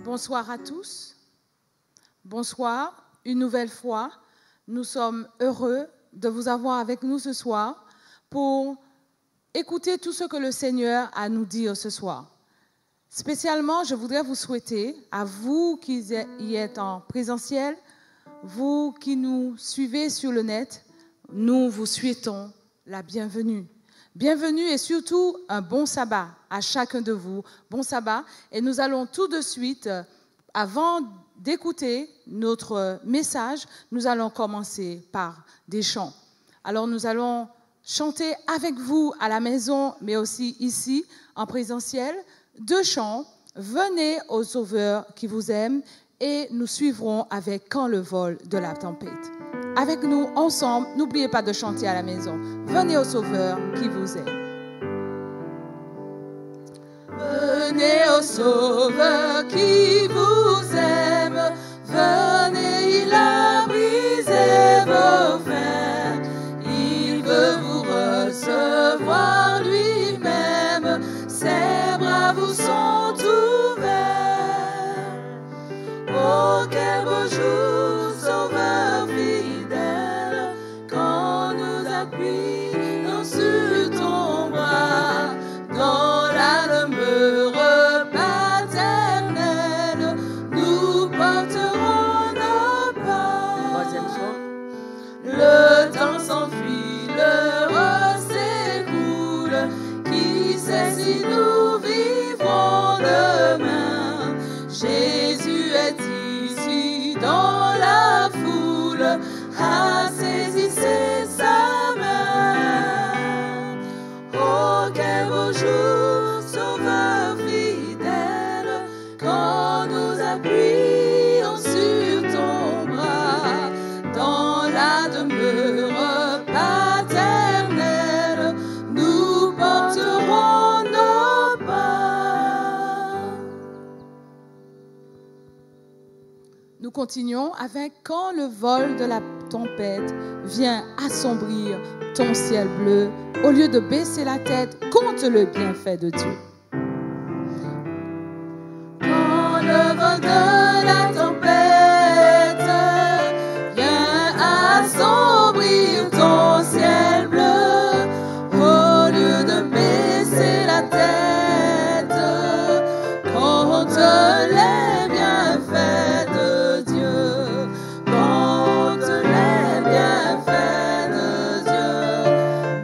Bonsoir à tous. Bonsoir, une nouvelle fois. Nous sommes heureux de vous avoir avec nous ce soir pour écouter tout ce que le Seigneur a à nous dire ce soir. Spécialement, je voudrais vous souhaiter, à vous qui y êtes en présentiel, vous qui nous suivez sur le net, nous vous souhaitons la bienvenue. Bienvenue et surtout un bon sabbat à chacun de vous. Bon sabbat. Et nous allons tout de suite, avant d'écouter notre message, nous allons commencer par des chants. Alors nous allons chanter avec vous à la maison, mais aussi ici en présentiel, 2 chants. Venez au Sauveur qui vous aime et nous suivrons avec Quand le vol de la tempête. Avec nous, ensemble, n'oubliez pas de chanter à la maison. Venez au Sauveur qui vous aime. Venez au Sauveur qui vous aime. Venez, il a brisé vos fers. Il veut vous recevoir lui-même. Ses bras vous sont ouverts. Oh, quel beau jour, Sauveur fidèle, quand nous appuyons sur ton bras, dans la demeure paternelle, nous porterons nos pas. Le temps s'enfuit, l'heure s'écoule, qui sait si nous vivrons demain. Jésus est ici dans la foule, saisissez sa main. Oh, quel beau jour, Sauveur fidèle, quand nous appuyons sur ton bras, dans la demeure paternelle, nous porterons nos pas. Nous continuons avec Quand le vol de la tempête vient assombrir ton ciel bleu, au lieu de baisser la tête, compte le bienfait de Dieu. Quand le vol de la tempête vient assombrir ton ciel bleu, au lieu de baisser la tête, compte les bienfaits de Dieu. Compte les bienfaits de Dieu.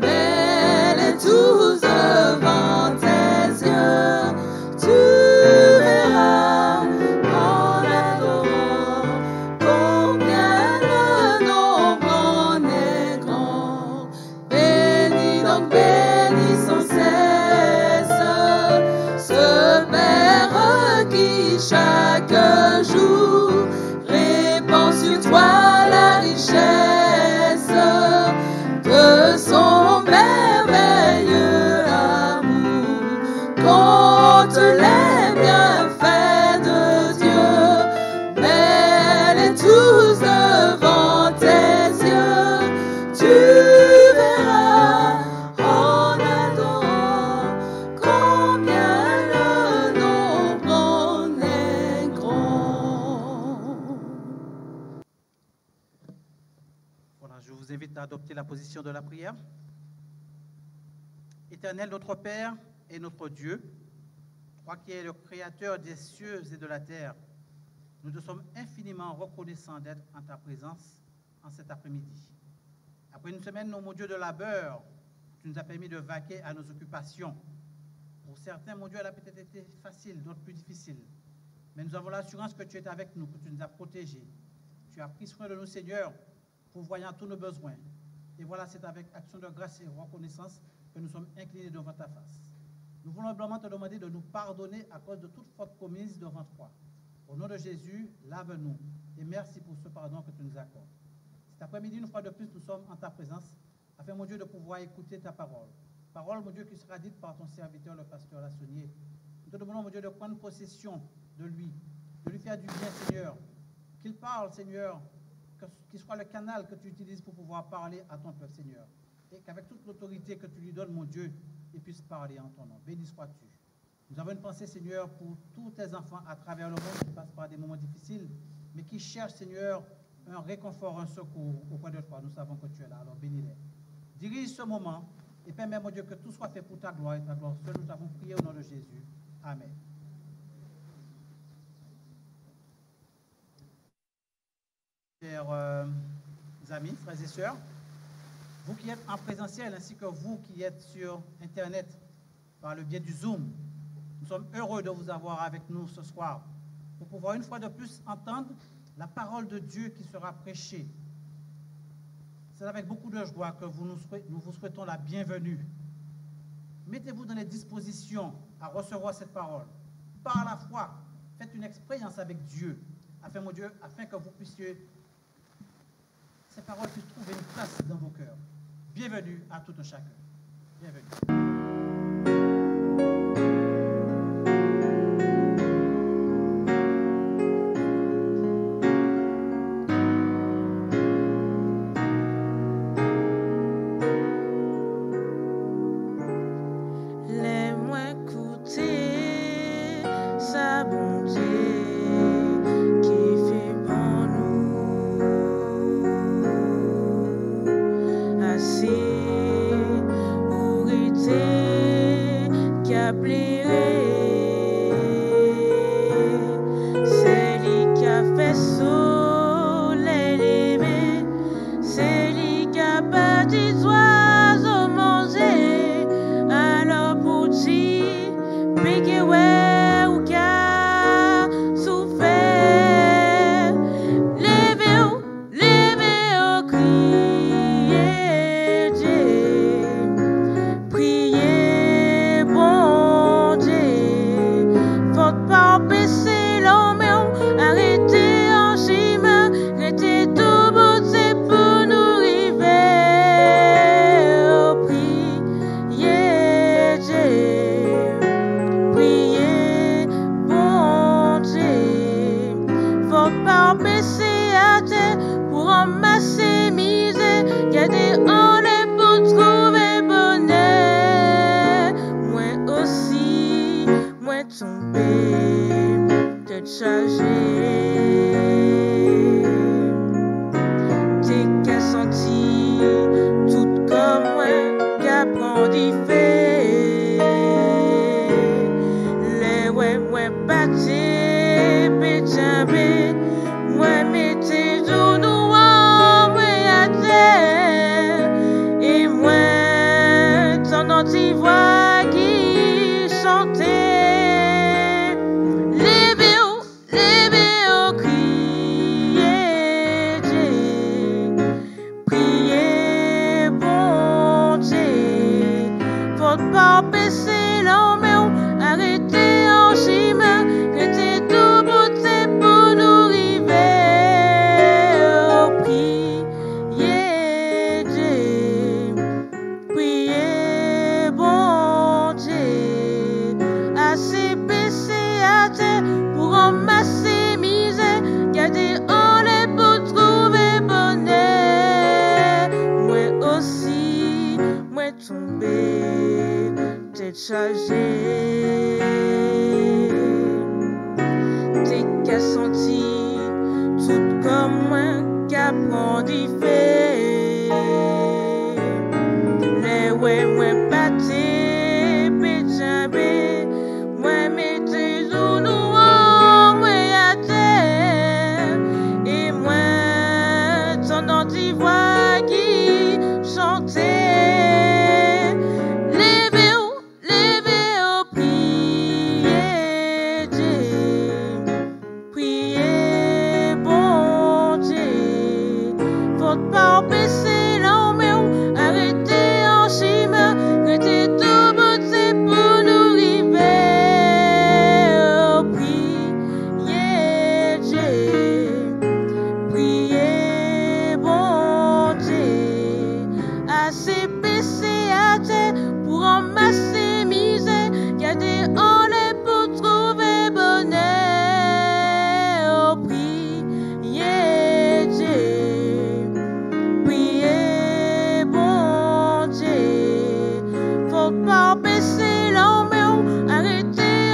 Mets-les tous devant tes yeux. Tu verras en adorant combien le nombre en est grand. Bénis donc, bénis sans cesse ce Père qui chaque jour répand sur toi la richesse de son merveilleux amour. Compte les bienfaits de Dieu, mets-les tous devant tes yeux. Tu verras en adorant combien le nombre en est grand. Voilà, je vous invite à adopter la position de la prière. Éternel, notre Père et notre Dieu, toi qui es le Créateur des cieux et de la terre, nous te sommes infiniment reconnaissants d'être en ta présence en cet après-midi. Après une semaine, mon Dieu, de labeur, tu nous as permis de vaquer à nos occupations. Pour certains, mon Dieu, elle a peut-être été facile, d'autres plus difficile. Mais nous avons l'assurance que tu es avec nous, que tu nous as protégés. Tu as pris soin de nous, Seigneur, pourvoyant tous nos besoins. Et voilà, c'est avec action de grâce et reconnaissance que nous sommes inclinés devant ta face. Nous voulons humblement te demander de nous pardonner à cause de toute faute commise devant toi. Au nom de Jésus, lave-nous et merci pour ce pardon que tu nous accordes. Cet après-midi, une fois de plus, nous sommes en ta présence, afin, mon Dieu, de pouvoir écouter ta parole. Parole, mon Dieu, qui sera dite par ton serviteur, le pasteur Lassonnier. Nous te demandons, mon Dieu, de prendre possession de lui faire du bien, Seigneur. Qu'il parle, Seigneur, qu'il soit le canal que tu utilises pour pouvoir parler à ton peuple, Seigneur. Et qu'avec toute l'autorité que tu lui donnes, mon Dieu, il puisse parler en ton nom. Béni sois-tu. Nous avons une pensée, Seigneur, pour tous tes enfants à travers le monde qui passent par des moments difficiles, mais qui cherchent, Seigneur, un réconfort, un secours auprès de toi. Nous savons que tu es là, alors bénis-les. Dirige ce moment et permets, mon Dieu, que tout soit fait pour ta gloire et ta gloire seule. Nous avons prié au nom de Jésus. Amen. Chers amis, frères et sœurs, vous qui êtes en présentiel ainsi que vous qui êtes sur Internet par le biais du Zoom, nous sommes heureux de vous avoir avec nous ce soir pour pouvoir une fois de plus entendre la parole de Dieu qui sera prêchée. C'est avec beaucoup de joie que nous vous souhaitons la bienvenue. Mettez-vous dans les dispositions à recevoir cette parole. Par la foi, faites une expérience avec Dieu, afin, mon Dieu, afin que vous puissiez, ces paroles puissent trouver une place dans vos cœurs. Bienvenue à tout un chacun. Bienvenue. Pas baisser la main, arrêter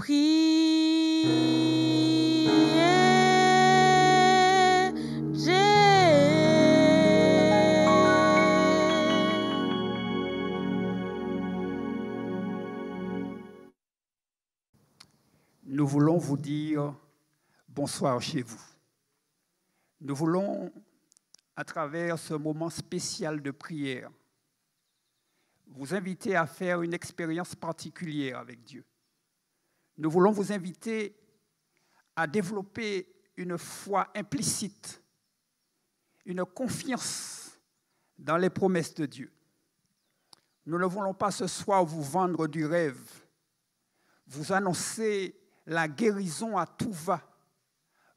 Priez Jésus. Nous voulons vous dire bonsoir chez vous. Nous voulons, à travers ce moment spécial de prière, vous inviter à faire une expérience particulière avec Dieu. Nous voulons vous inviter à développer une foi implicite, une confiance dans les promesses de Dieu. Nous ne voulons pas ce soir vous vendre du rêve, vous annoncer la guérison à tout va,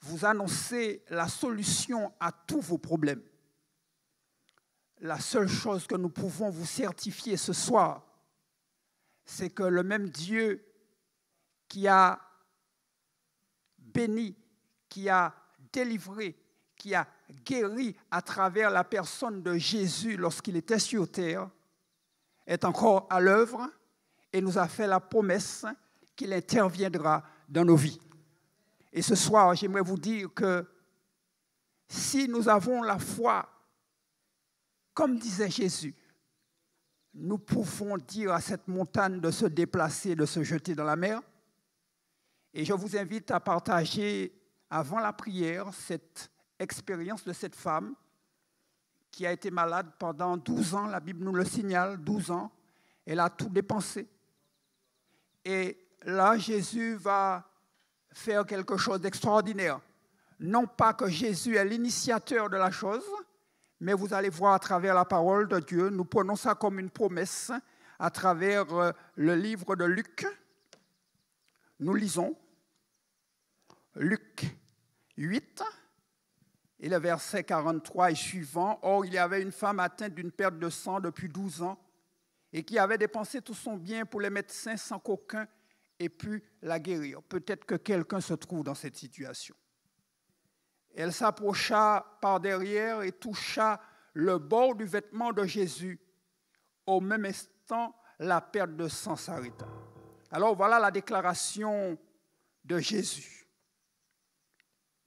vous annoncer la solution à tous vos problèmes. La seule chose que nous pouvons vous certifier ce soir, c'est que le même Dieu qui a béni, qui a délivré, qui a guéri à travers la personne de Jésus lorsqu'il était sur terre, est encore à l'œuvre et nous a fait la promesse qu'il interviendra dans nos vies. Et ce soir, j'aimerais vous dire que si nous avons la foi, comme disait Jésus, nous pouvons dire à cette montagne de se déplacer, de se jeter dans la mer. Et je vous invite à partager avant la prière cette expérience de cette femme qui a été malade pendant 12 ans. La Bible nous le signale, 12 ans. Elle a tout dépensé. Et là, Jésus va faire quelque chose d'extraordinaire. Non pas que Jésus est l'initiateur de la chose, mais vous allez voir à travers la parole de Dieu, nous prenons ça comme une promesse à travers le livre de Luc. Nous lisons Luc 8 et le verset 43 et suivant. Or, il y avait une femme atteinte d'une perte de sang depuis 12 ans et qui avait dépensé tout son bien pour les médecins sans qu'aucun ait pu la guérir. Peut-être que quelqu'un se trouve dans cette situation. Elle s'approcha par derrière et toucha le bord du vêtement de Jésus. Au même instant, la perte de sang s'arrêta. Alors voilà la déclaration de Jésus.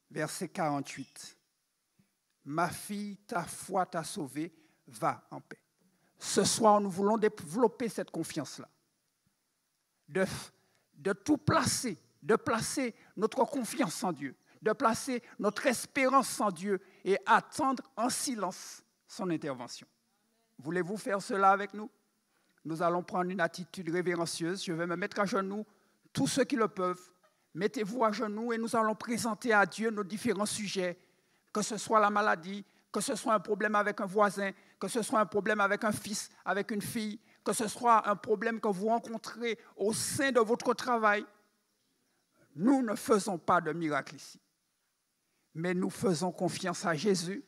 Verset 48. Ma fille, ta foi t'a sauvée, va en paix. Ce soir, nous voulons développer cette confiance-là. De tout placer, de placer notre confiance en Dieu, de placer notre espérance en Dieu et attendre en silence son intervention. Voulez-vous faire cela avec nous? Nous allons prendre une attitude révérencieuse. Je vais me mettre à genoux. Tous ceux qui le peuvent, mettez-vous à genoux et nous allons présenter à Dieu nos différents sujets, que ce soit la maladie, que ce soit un problème avec un voisin, que ce soit un problème avec un fils, avec une fille, que ce soit un problème que vous rencontrez au sein de votre travail. Nous ne faisons pas de miracle ici, mais nous faisons confiance à Jésus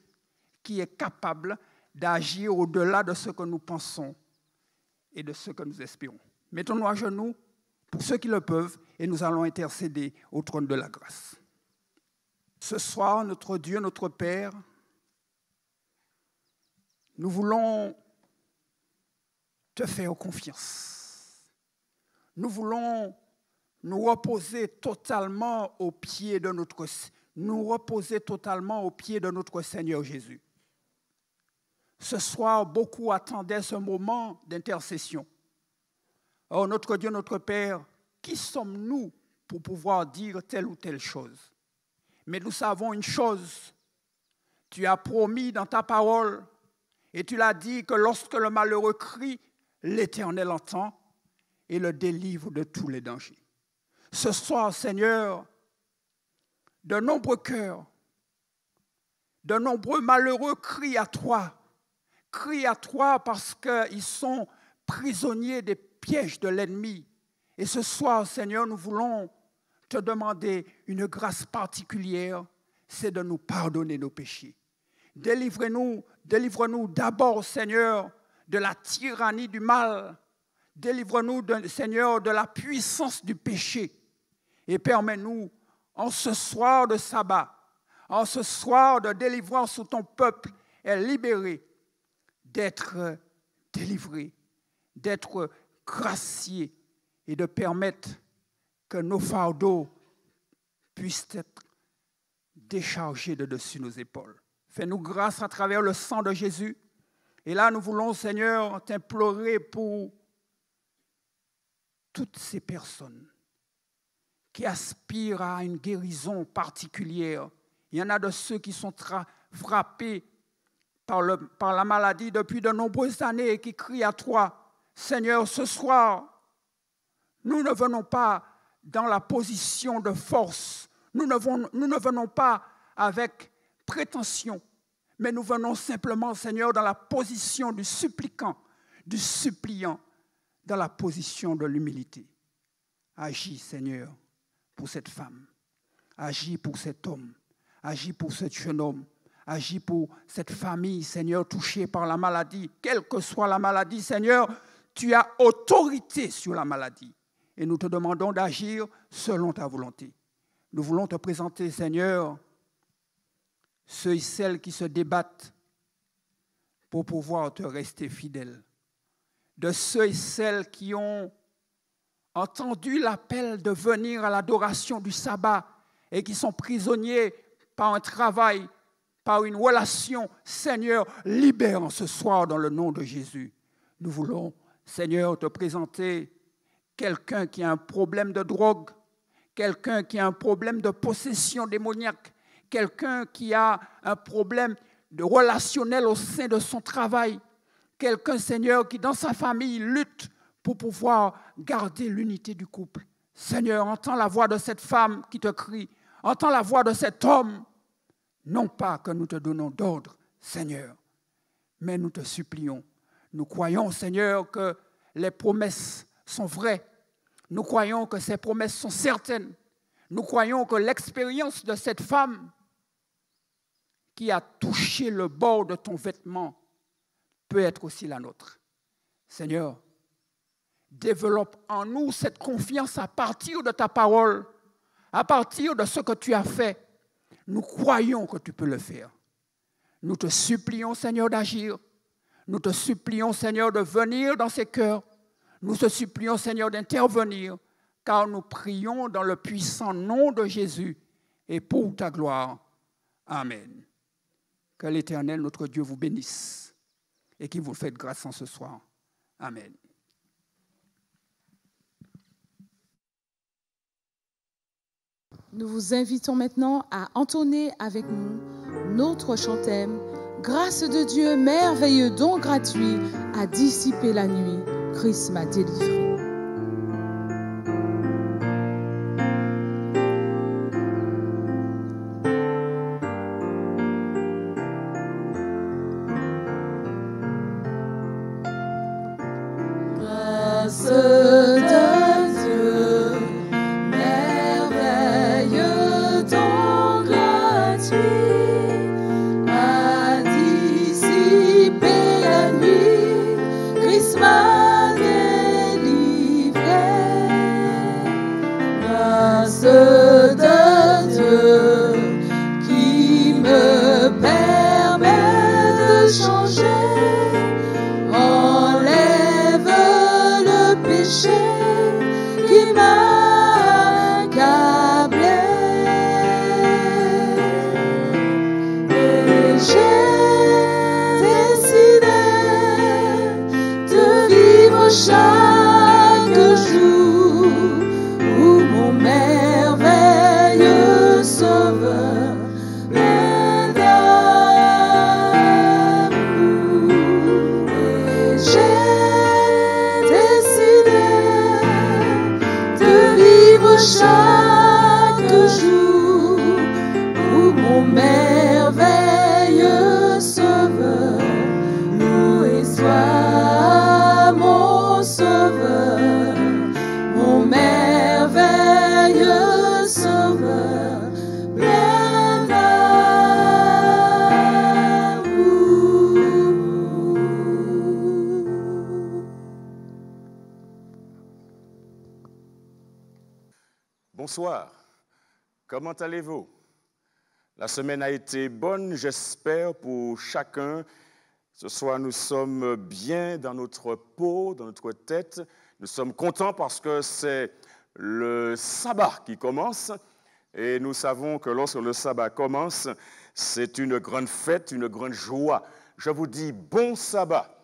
qui est capable d'agir au-delà de ce que nous pensons et de ce que nous espérons. Mettons-nous à genoux pour ceux qui le peuvent et nous allons intercéder au trône de la grâce. Ce soir, notre Dieu, notre Père, nous voulons te faire confiance. Nous voulons nous reposer totalement aux pieds de notre Seigneur Jésus. Ce soir, beaucoup attendaient ce moment d'intercession. Oh, notre Dieu, notre Père, qui sommes-nous pour pouvoir dire telle ou telle chose? Mais nous savons une chose, tu as promis dans ta parole, et tu l'as dit que lorsque le malheureux crie, l'Éternel entend et le délivre de tous les dangers. Ce soir, Seigneur, de nombreux cœurs, de nombreux malheureux crient à toi parce qu'ils sont prisonniers des pièges de l'ennemi. Et ce soir, Seigneur, nous voulons te demander une grâce particulière, c'est de nous pardonner nos péchés. Délivre-nous d'abord, Seigneur, de la tyrannie du mal. Délivre-nous, Seigneur, de la puissance du péché. Et permets-nous, en ce soir de sabbat, en ce soir de délivrance où ton peuple est libéré, d'être délivré, d'être gracié et de permettre que nos fardeaux puissent être déchargés de dessus nos épaules. Fais-nous grâce à travers le sang de Jésus. Et là, nous voulons, Seigneur, t'implorer pour toutes ces personnes qui aspirent à une guérison particulière. Il y en a de ceux qui sont frappés par la maladie depuis de nombreuses années et qui crient à toi, Seigneur, ce soir, nous ne venons pas dans la position de force, nous ne venons pas avec prétention, mais nous venons simplement, Seigneur, dans la position du suppliant, dans la position de l'humilité. Agis, Seigneur, pour cette femme. Agis pour cet homme. Agis pour ce jeune homme. Agis pour cette famille, Seigneur, touchée par la maladie. Quelle que soit la maladie, Seigneur, tu as autorité sur la maladie. Et nous te demandons d'agir selon ta volonté. Nous voulons te présenter, Seigneur, ceux et celles qui se débattent pour pouvoir te rester fidèles. De ceux et celles qui ont entendu l'appel de venir à l'adoration du sabbat et qui sont prisonniers par un travail, par une relation. Seigneur, libère ce soir dans le nom de Jésus. Nous voulons, Seigneur, te présenter quelqu'un qui a un problème de drogue, quelqu'un qui a un problème de possession démoniaque, quelqu'un qui a un problème de relationnel au sein de son travail, quelqu'un, Seigneur, qui dans sa famille lutte pour pouvoir garder l'unité du couple. Seigneur, entends la voix de cette femme qui te crie, entends la voix de cet homme. Non pas que nous te donnons d'ordre, Seigneur, mais nous te supplions. Nous croyons, Seigneur, que les promesses sont vraies. Nous croyons que ces promesses sont certaines. Nous croyons que l'expérience de cette femme qui a touché le bord de ton vêtement peut être aussi la nôtre. Seigneur, développe en nous cette confiance à partir de ta parole, à partir de ce que tu as fait. Nous croyons que tu peux le faire. Nous te supplions, Seigneur, d'agir. Nous te supplions, Seigneur, de venir dans ces cœurs. Nous te supplions, Seigneur, d'intervenir, car nous prions dans le puissant nom de Jésus et pour ta gloire. Amen. Que l'Éternel, notre Dieu, vous bénisse et qu'il vous fasse grâce en ce soir. Amen. Nous vous invitons maintenant à entonner avec nous notre chantème « Grâce de Dieu, merveilleux don gratuit, a dissipé la nuit, Christ m'a délivré ». Bonsoir, comment allez-vous? La semaine a été bonne, j'espère, pour chacun. Ce soir, nous sommes bien dans notre peau, dans notre tête. Nous sommes contents parce que c'est le sabbat qui commence. Et nous savons que lorsque le sabbat commence, c'est une grande fête, une grande joie. Je vous dis bon sabbat.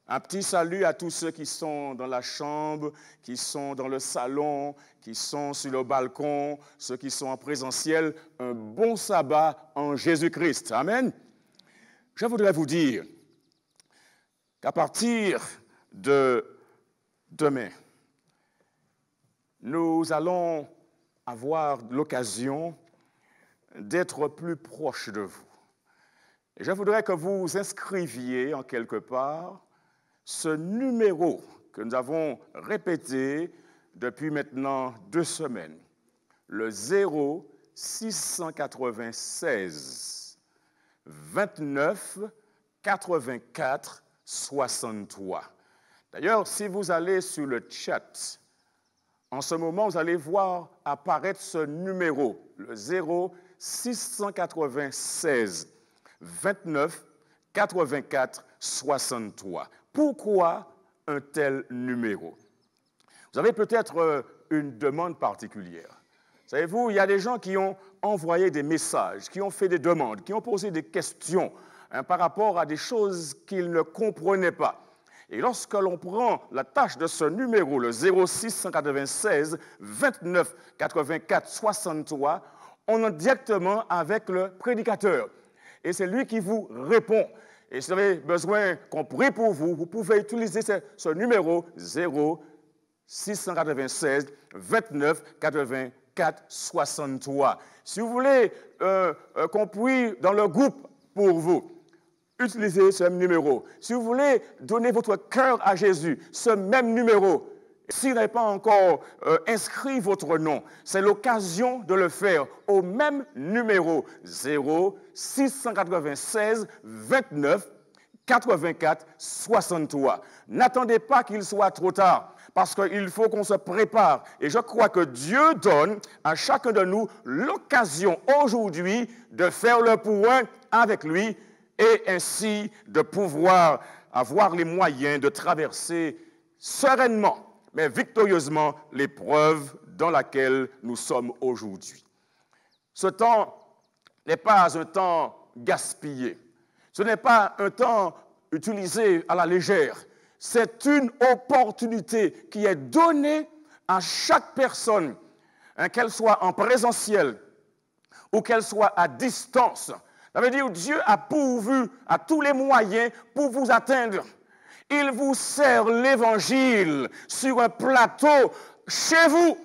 Un petit salut à tous ceux qui sont dans la chambre, qui sont dans le salon, qui sont sur le balcon, ceux qui sont en présentiel. Un bon sabbat en Jésus-Christ. Amen. Je voudrais vous dire qu'à partir de demain, nous allons avoir l'occasion d'être plus proches de vous. Et je voudrais que vous inscriviez en quelque part ce numéro que nous avons répété depuis maintenant 2 semaines, le 0696 29 84 63. D'ailleurs, si vous allez sur le chat, en ce moment, vous allez voir apparaître ce numéro, le 0696 29 84 63. Pourquoi un tel numéro? Vous avez peut-être une demande particulière. Savez-vous, il y a des gens qui ont envoyé des messages, qui ont fait des demandes, qui ont posé des questions par rapport à des choses qu'ils ne comprenaient pas. Et lorsque l'on prend la tâche de ce numéro, le 0696 29 84 63, on est directement avec le prédicateur. Et c'est lui qui vous répond. Et si vous avez besoin qu'on prie pour vous, vous pouvez utiliser ce numéro 0696 29 84 63. Si vous voulez qu'on prie dans le groupe pour vous, utilisez ce même numéro. Si vous voulez donner votre cœur à Jésus, ce même numéro. Si vous n'avez pas encore inscrit votre nom, c'est l'occasion de le faire au même numéro 0696 29 84 63. N'attendez pas qu'il soit trop tard, parce qu'il faut qu'on se prépare. Et je crois que Dieu donne à chacun de nous l'occasion aujourd'hui de faire le point avec lui et ainsi de pouvoir avoir les moyens de traverser sereinement mais victorieusement l'épreuve dans laquelle nous sommes aujourd'hui. Ce temps n'est pas un temps gaspillé. Ce n'est pas un temps utilisé à la légère. C'est une opportunité qui est donnée à chaque personne, qu'elle soit en présentiel ou qu'elle soit à distance. Ça veut dire que Dieu a pourvu à tous les moyens pour vous atteindre. Il vous sert l'évangile sur un plateau chez vous.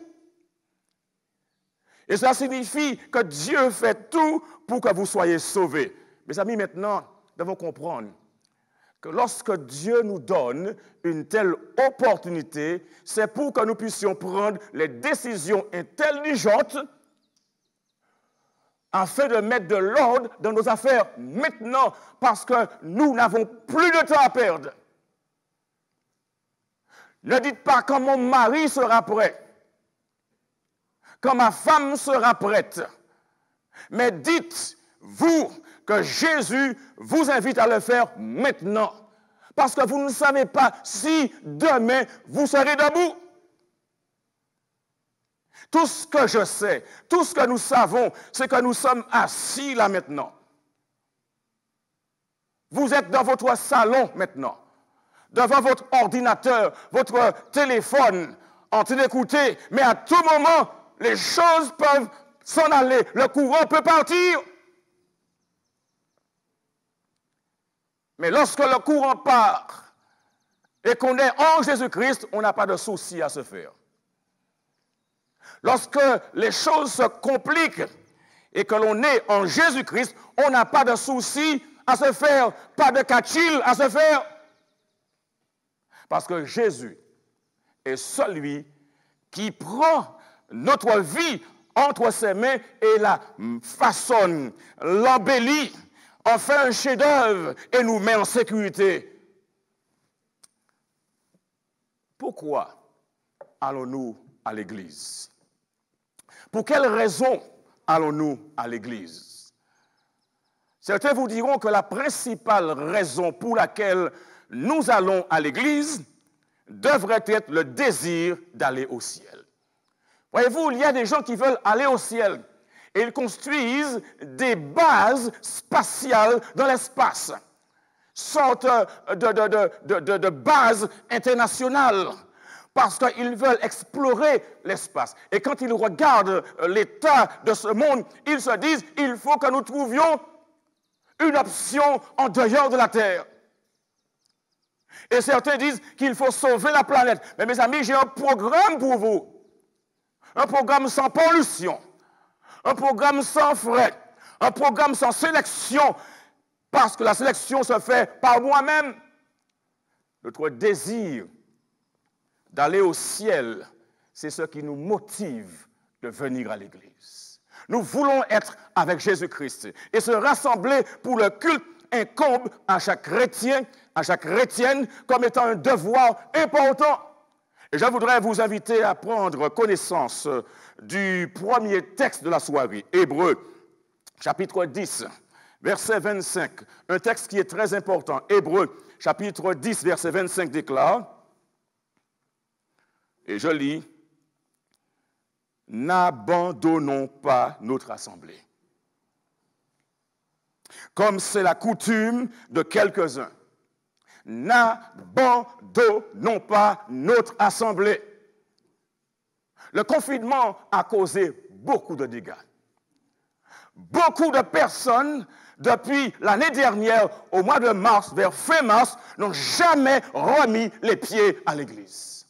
Et ça signifie que Dieu fait tout pour que vous soyez sauvés. Mes amis, maintenant, nous devons comprendre que lorsque Dieu nous donne une telle opportunité, c'est pour que nous puissions prendre les décisions intelligentes afin de mettre de l'ordre dans nos affaires maintenant, parce que nous n'avons plus de temps à perdre. Ne dites pas quand mon mari sera prêt, quand ma femme sera prête, mais dites-vous que Jésus vous invite à le faire maintenant, parce que vous ne savez pas si demain vous serez debout. Tout ce que je sais, tout ce que nous savons, c'est que nous sommes assis là maintenant. Vous êtes dans votre salon maintenant, devant votre ordinateur, votre téléphone, en train d'écouter, mais à tout moment, les choses peuvent s'en aller, le courant peut partir. Mais lorsque le courant part et qu'on est en Jésus-Christ, on n'a pas de souci à se faire. Lorsque les choses se compliquent et que l'on est en Jésus-Christ, on n'a pas de souci à se faire, pas de catchil à se faire. Parce que Jésus est celui qui prend notre vie entre ses mains et la façonne, l'embellit, en fait un chef-d'œuvre et nous met en sécurité. Pourquoi allons-nous à l'église? Pour quelle raison allons-nous à l'église? Certains vous diront que la principale raison pour laquelle nous allons à l'église devrait être le désir d'aller au ciel. Voyez-vous, il y a des gens qui veulent aller au ciel et ils construisent des bases spatiales dans l'espace, sorte de bases internationales, parce qu'ils veulent explorer l'espace. Et quand ils regardent l'état de ce monde, ils se disent, il faut que nous trouvions une option en dehors de la Terre. Et certains disent qu'il faut sauver la planète. Mais mes amis, j'ai un programme pour vous. Un programme sans pollution. Un programme sans frais. Un programme sans sélection. Parce que la sélection se fait par moi-même. Notre désir d'aller au ciel, c'est ce qui nous motive de venir à l'Église. Nous voulons être avec Jésus-Christ. Et se rassembler pour le culte incombe à chaque chrétien, à chaque chrétienne, comme étant un devoir important. Et je voudrais vous inviter à prendre connaissance du premier texte de la soirée, Hébreux, chapitre 10, verset 25. Un texte qui est très important. Hébreux, chapitre 10, verset 25 déclare, et je lis, « N'abandonnons pas notre assemblée, comme c'est la coutume de quelques-uns. N'abandonnons pas notre assemblée. » Le confinement a causé beaucoup de dégâts. Beaucoup de personnes, depuis l'année dernière, au mois de mars, vers fin mars, n'ont jamais remis les pieds à l'église.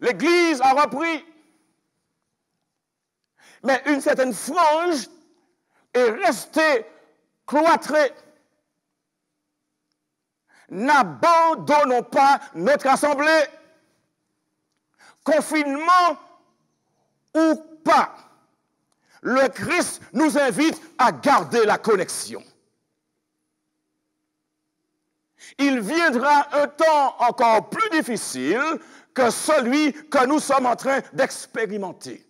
L'église a repris, mais une certaine frange est restée cloîtrée. N'abandonnons pas notre assemblée. Confinement ou pas, le Christ nous invite à garder la connexion. Il viendra un temps encore plus difficile que celui que nous sommes en train d'expérimenter.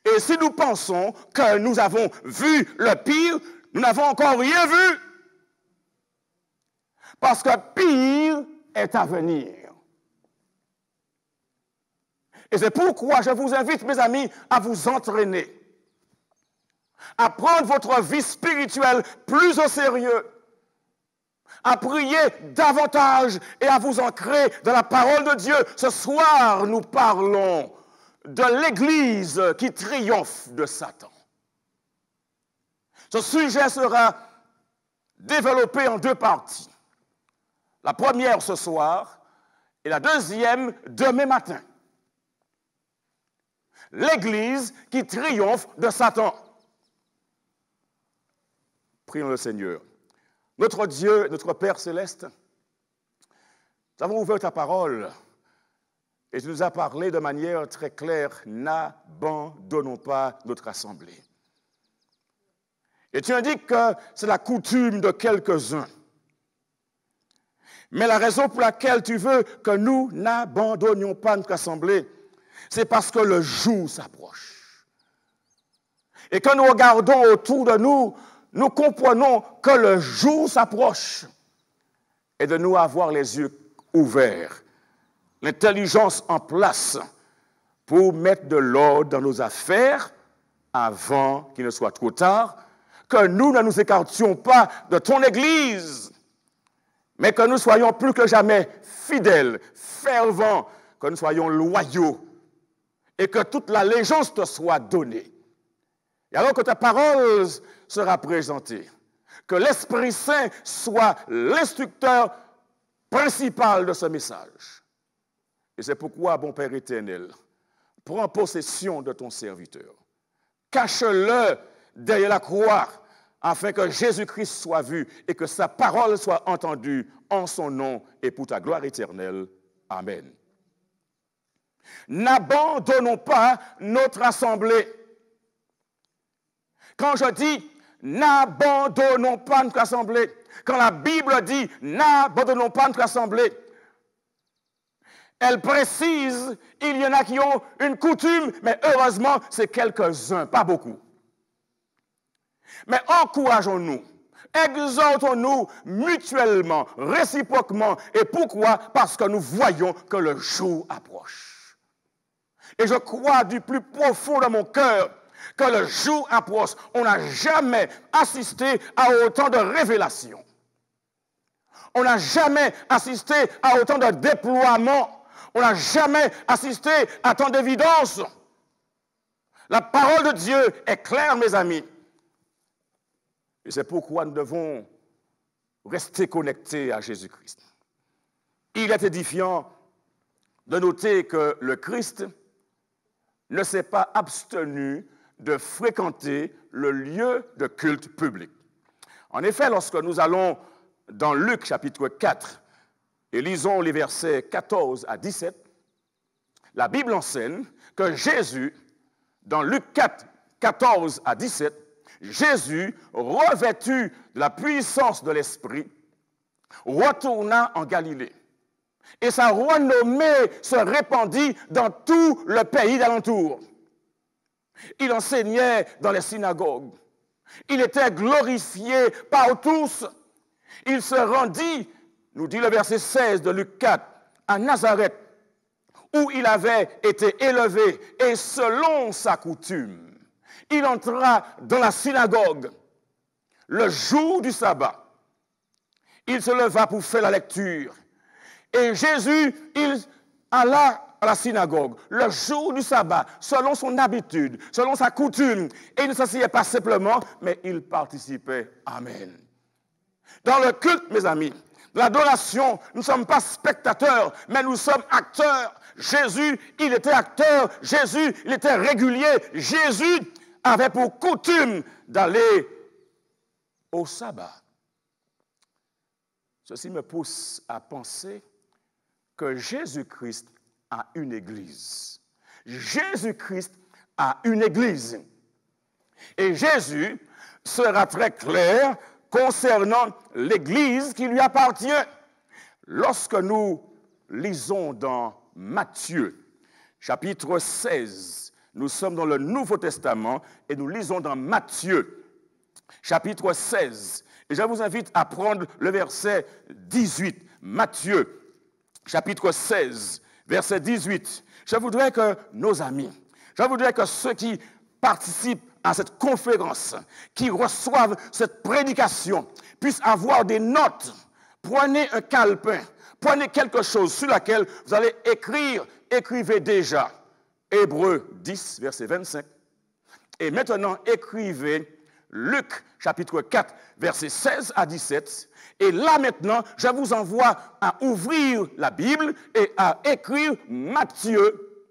Et si nous pensons que nous avons vu le pire, nous n'avons encore rien vu. Parce que pire est à venir. Et c'est pourquoi je vous invite, mes amis, à vous entraîner, à prendre votre vie spirituelle plus au sérieux, à prier davantage et à vous ancrer dans la parole de Dieu. Ce soir, nous parlons de l'Église qui triomphe de Satan. Ce sujet sera développé en deux parties. La première ce soir et la deuxième demain matin. L'Église qui triomphe de Satan. Prions le Seigneur. Notre Dieu, notre Père céleste, nous avons ouvert ta parole et tu nous as parlé de manière très claire, n'abandonnons pas notre assemblée. Et tu indiques que c'est la coutume de quelques-uns. Mais la raison pour laquelle tu veux que nous n'abandonnions pas notre assemblée, c'est parce que le jour s'approche. Et quand nous regardons autour de nous, nous comprenons que le jour s'approche et de nous avoir les yeux ouverts, l'intelligence en place pour mettre de l'ordre dans nos affaires avant qu'il ne soit trop tard, que nous ne nous écartions pas de ton Église, mais que nous soyons plus que jamais fidèles, fervents, que nous soyons loyaux et que toute l'allégeance te soit donnée. Et alors que ta parole sera présentée, que l'Esprit Saint soit l'instructeur principal de ce message. Et c'est pourquoi, bon Père éternel, prends possession de ton serviteur. Cache-le derrière la croix, afin que Jésus-Christ soit vu et que sa parole soit entendue en son nom et pour ta gloire éternelle. Amen. N'abandonnons pas notre assemblée. Quand je dis n'abandonnons pas notre assemblée, quand la Bible dit n'abandonnons pas notre assemblée, elle précise, il y en a qui ont une coutume, mais heureusement, c'est quelques-uns, pas beaucoup. Mais encourageons-nous, Exhortons-nous mutuellement, réciproquement. Et pourquoi? Parce que nous voyons que le jour approche. Et je crois du plus profond de mon cœur que le jour approche. On n'a jamais assisté à autant de révélations. On n'a jamais assisté à autant de déploiements. On n'a jamais assisté à tant d'évidence. La parole de Dieu est claire, mes amis. Et c'est pourquoi nous devons rester connectés à Jésus-Christ. Il est édifiant de noter que le Christ ne s'est pas abstenu de fréquenter le lieu de culte public. En effet, lorsque nous allons dans Luc chapitre 4 et lisons les versets 14 à 17, la Bible enseigne que Jésus, dans Luc 4, 14 à 17, Jésus, revêtu de la puissance de l'Esprit, retourna en Galilée. Et sa renommée se répandit dans tout le pays d'alentour. Il enseignait dans les synagogues. Il était glorifié par tous. Il se rendit, nous dit le verset 16 de Luc 4, à Nazareth, où il avait été élevé, et selon sa coutume, il entra dans la synagogue le jour du sabbat. Il se leva pour faire la lecture. Et Jésus, il alla à la synagogue le jour du sabbat, selon son habitude, selon sa coutume. Et il ne s'asseyait pas simplement, mais il participait. Amen. Dans le culte, mes amis, l'adoration, nous ne sommes pas spectateurs, mais nous sommes acteurs. Jésus, il était acteur. Jésus, il était régulier. Jésus avait pour coutume d'aller au sabbat. Ceci me pousse à penser que Jésus-Christ a une église. Jésus-Christ a une église. Et Jésus sera très clair concernant l'église qui lui appartient. Lorsque nous lisons dans Matthieu, chapitre 16, nous sommes dans le Nouveau Testament et nous lisons dans Matthieu, chapitre 16. Et je vous invite à prendre le verset 18. Matthieu, chapitre 16, verset 18. Je voudrais que nos amis, je voudrais que ceux qui participent à cette conférence, qui reçoivent cette prédication, puissent avoir des notes. Prenez un calepin, prenez quelque chose sur laquelle vous allez écrire. Écrivez déjà Hébreux 10, verset 25. Et maintenant, écrivez Luc, chapitre 4, versets 16 à 17. Et là maintenant, je vous envoie à ouvrir la Bible et à écrire Matthieu,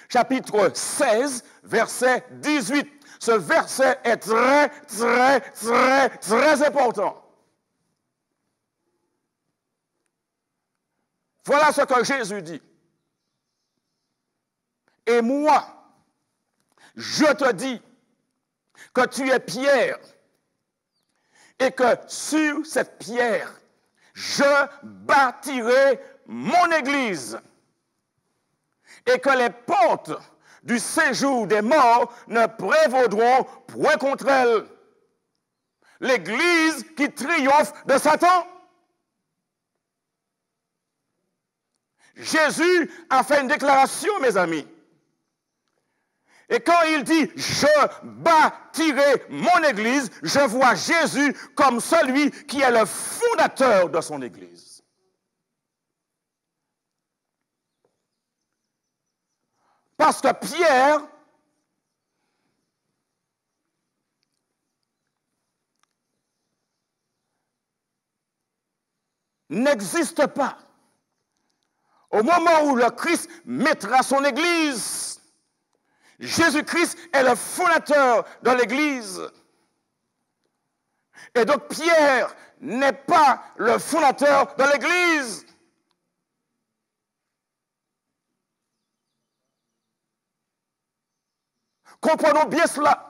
chapitre 16, verset 18. Ce verset est très, très, très, très important. Voilà ce que Jésus dit. Et moi, je te dis que tu es Pierre et que sur cette pierre, je bâtirai mon église et que les portes du séjour des morts ne prévaudront point contre elle. L'église qui triomphe de Satan. Jésus a fait une déclaration, mes amis. Et quand il dit « je bâtirai mon église », je vois Jésus comme celui qui est le fondateur de son église. Parce que Pierre n'existe pas au moment où le Christ mettra son église. Jésus-Christ est le fondateur de l'Église. Et donc Pierre n'est pas le fondateur de l'Église. Comprenons bien cela.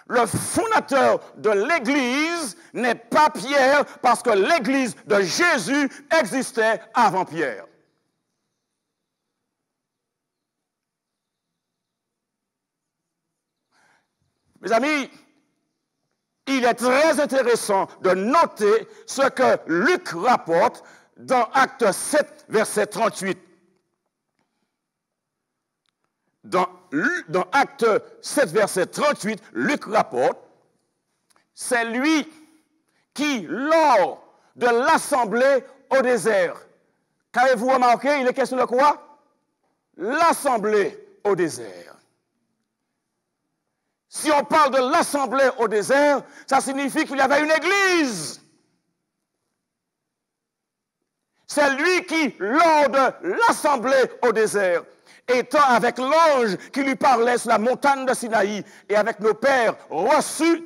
Le fondateur de l'Église n'est pas Pierre parce que l'Église de Jésus existait avant Pierre. Mes amis, il est très intéressant de noter ce que Luc rapporte dans Acte 7, verset 38. Dans Acte 7, verset 38, Luc rapporte, c'est lui qui, lors de l'assemblée au désert, qu'avez-vous remarqué, il est question de quoi? L'assemblée au désert. Si on parle de l'assemblée au désert, ça signifie qu'il y avait une église. C'est lui qui, lors de l'assemblée au désert, étant avec l'ange qui lui parlait sur la montagne de Sinaï et avec nos pères, reçut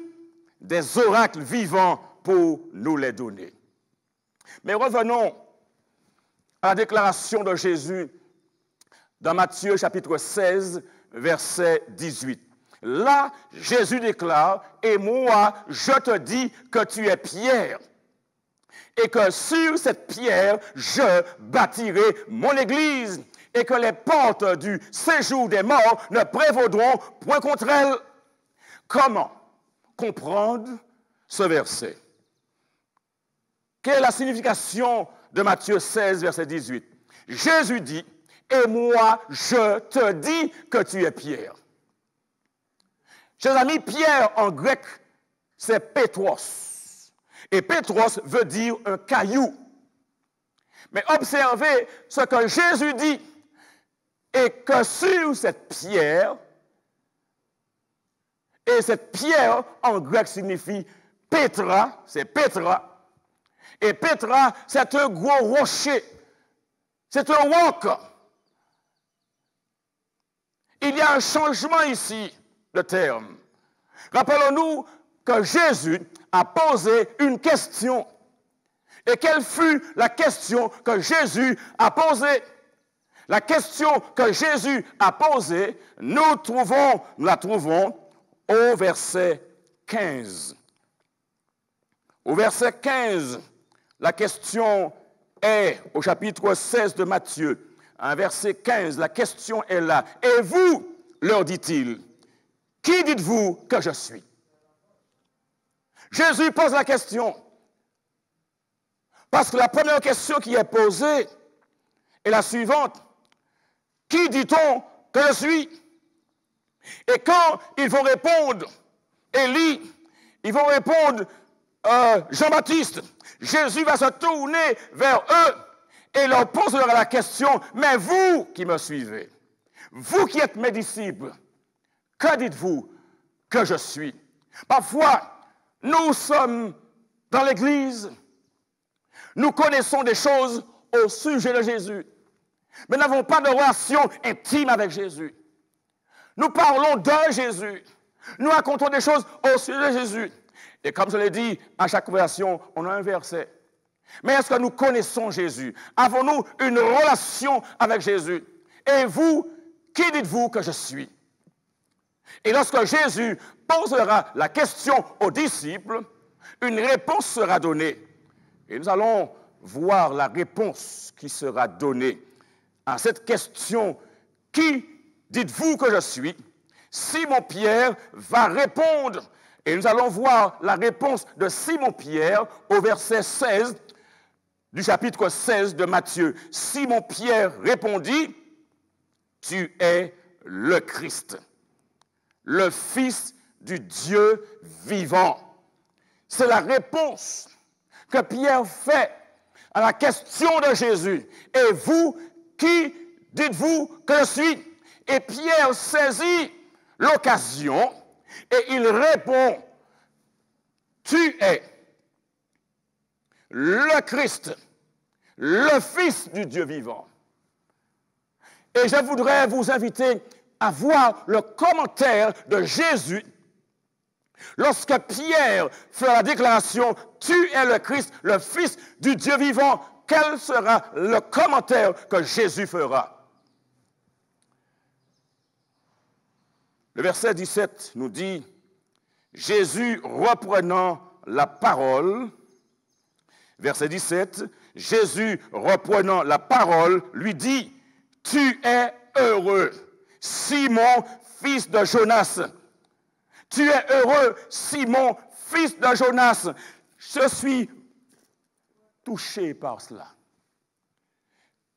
des oracles vivants pour nous les donner. Mais revenons à la déclaration de Jésus dans Matthieu chapitre 16, verset 18. Là, Jésus déclare, « Et moi, je te dis que tu es Pierre, et que sur cette pierre, je bâtirai mon église, et que les portes du séjour des morts ne prévaudront point contre elle. » Comment comprendre ce verset? Quelle est la signification de Matthieu 16, verset 18? Jésus dit, « Et moi, je te dis que tu es Pierre. » Chers amis, Pierre en grec, c'est Pétros. Et Pétros veut dire un caillou. Mais observez ce que Jésus dit, et que sur cette pierre, et cette pierre en grec signifie Pétra, c'est Pétra, et Pétra, c'est un gros rocher, c'est un roc. Il y a un changement ici de terme. Rappelons-nous que Jésus a posé une question. Et quelle fut la question que Jésus a posée? La question que Jésus a posée, nous la trouvons au verset 15. Au verset 15, la question est, au chapitre 16 de Matthieu, un verset 15, la question est là. « Et vous, leur dit-il, qui dites-vous que je suis? » Jésus pose la question. Parce que la première question qui est posée est la suivante. Qui dit-on que je suis? Et quand ils vont répondre Élie, ils vont répondre Jean-Baptiste, Jésus va se tourner vers eux et leur posera la question, mais vous qui me suivez, vous qui êtes mes disciples, que dites-vous que je suis? Parfois, nous sommes dans l'Église, nous connaissons des choses au sujet de Jésus, mais n'avons pas de relation intime avec Jésus. Nous parlons de Jésus, nous racontons des choses au sujet de Jésus. Et comme je l'ai dit, à chaque conversation, on a un verset. Mais est-ce que nous connaissons Jésus? Avons-nous une relation avec Jésus? Et vous, qui dites-vous que je suis? Et lorsque Jésus posera la question aux disciples, une réponse sera donnée. Et nous allons voir la réponse qui sera donnée à cette question. Qui dites-vous que je suis? Simon-Pierre va répondre. Et nous allons voir la réponse de Simon-Pierre au verset 16 du chapitre 16 de Matthieu. Simon-Pierre répondit, « Tu es le Christ, le Fils du Dieu vivant. » C'est la réponse que Pierre fait à la question de Jésus. « Et vous, qui dites-vous que je suis? » Et Pierre saisit l'occasion et il répond, « Tu es le Christ, le Fils du Dieu vivant. » Et je voudrais vous inviter à voir le commentaire de Jésus lorsque Pierre fait la déclaration « Tu es le Christ, le Fils du Dieu vivant ». Quel sera le commentaire que Jésus fera? Le verset 17 nous dit, Jésus reprenant la parole, verset 17, Jésus reprenant la parole lui dit, « Tu es heureux, Simon, fils de Jonas. Tu es heureux, Simon, fils de Jonas, je suis touché par cela.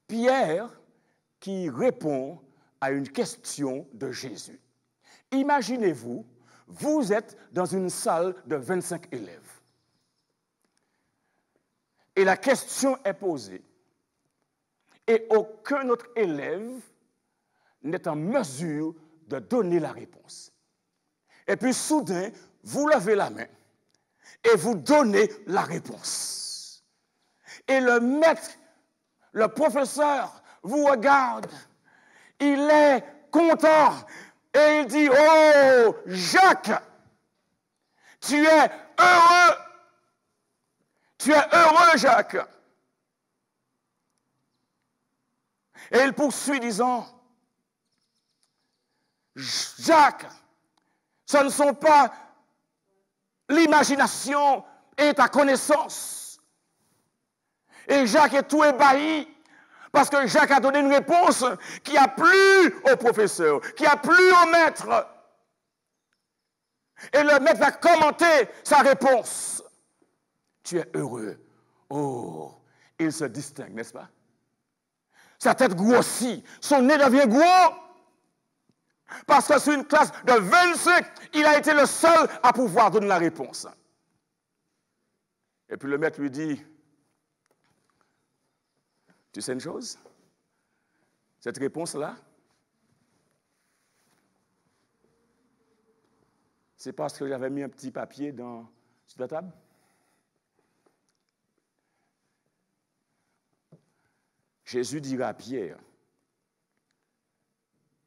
Pierre qui répond à une question de Jésus. Imaginez-vous, vous êtes dans une salle de 25 élèves. Et la question est posée. Et aucun autre élève n'est en mesure de donner la réponse. Et puis soudain, vous levez la main et vous donnez la réponse. Et le maître, le professeur, vous regarde. Il est content et il dit, « Oh, Jacques, tu es heureux. Tu es heureux, Jacques. » Et il poursuit disant, « Jacques, ce ne sont pas l'imagination et ta connaissance. » Et Jacques est tout ébahi parce que Jacques a donné une réponse qui a plu au professeur, qui a plu au maître. Et le maître va commenter sa réponse. Tu es heureux. Oh, il se distingue, n'est-ce pas? Sa tête grossit, son nez devient gros. Parce que sur une classe de 25, il a été le seul à pouvoir donner la réponse. Et puis le maître lui dit, tu sais une chose? Cette réponse-là, c'est parce que j'avais mis un petit papier sur la table. Jésus dira à Pierre,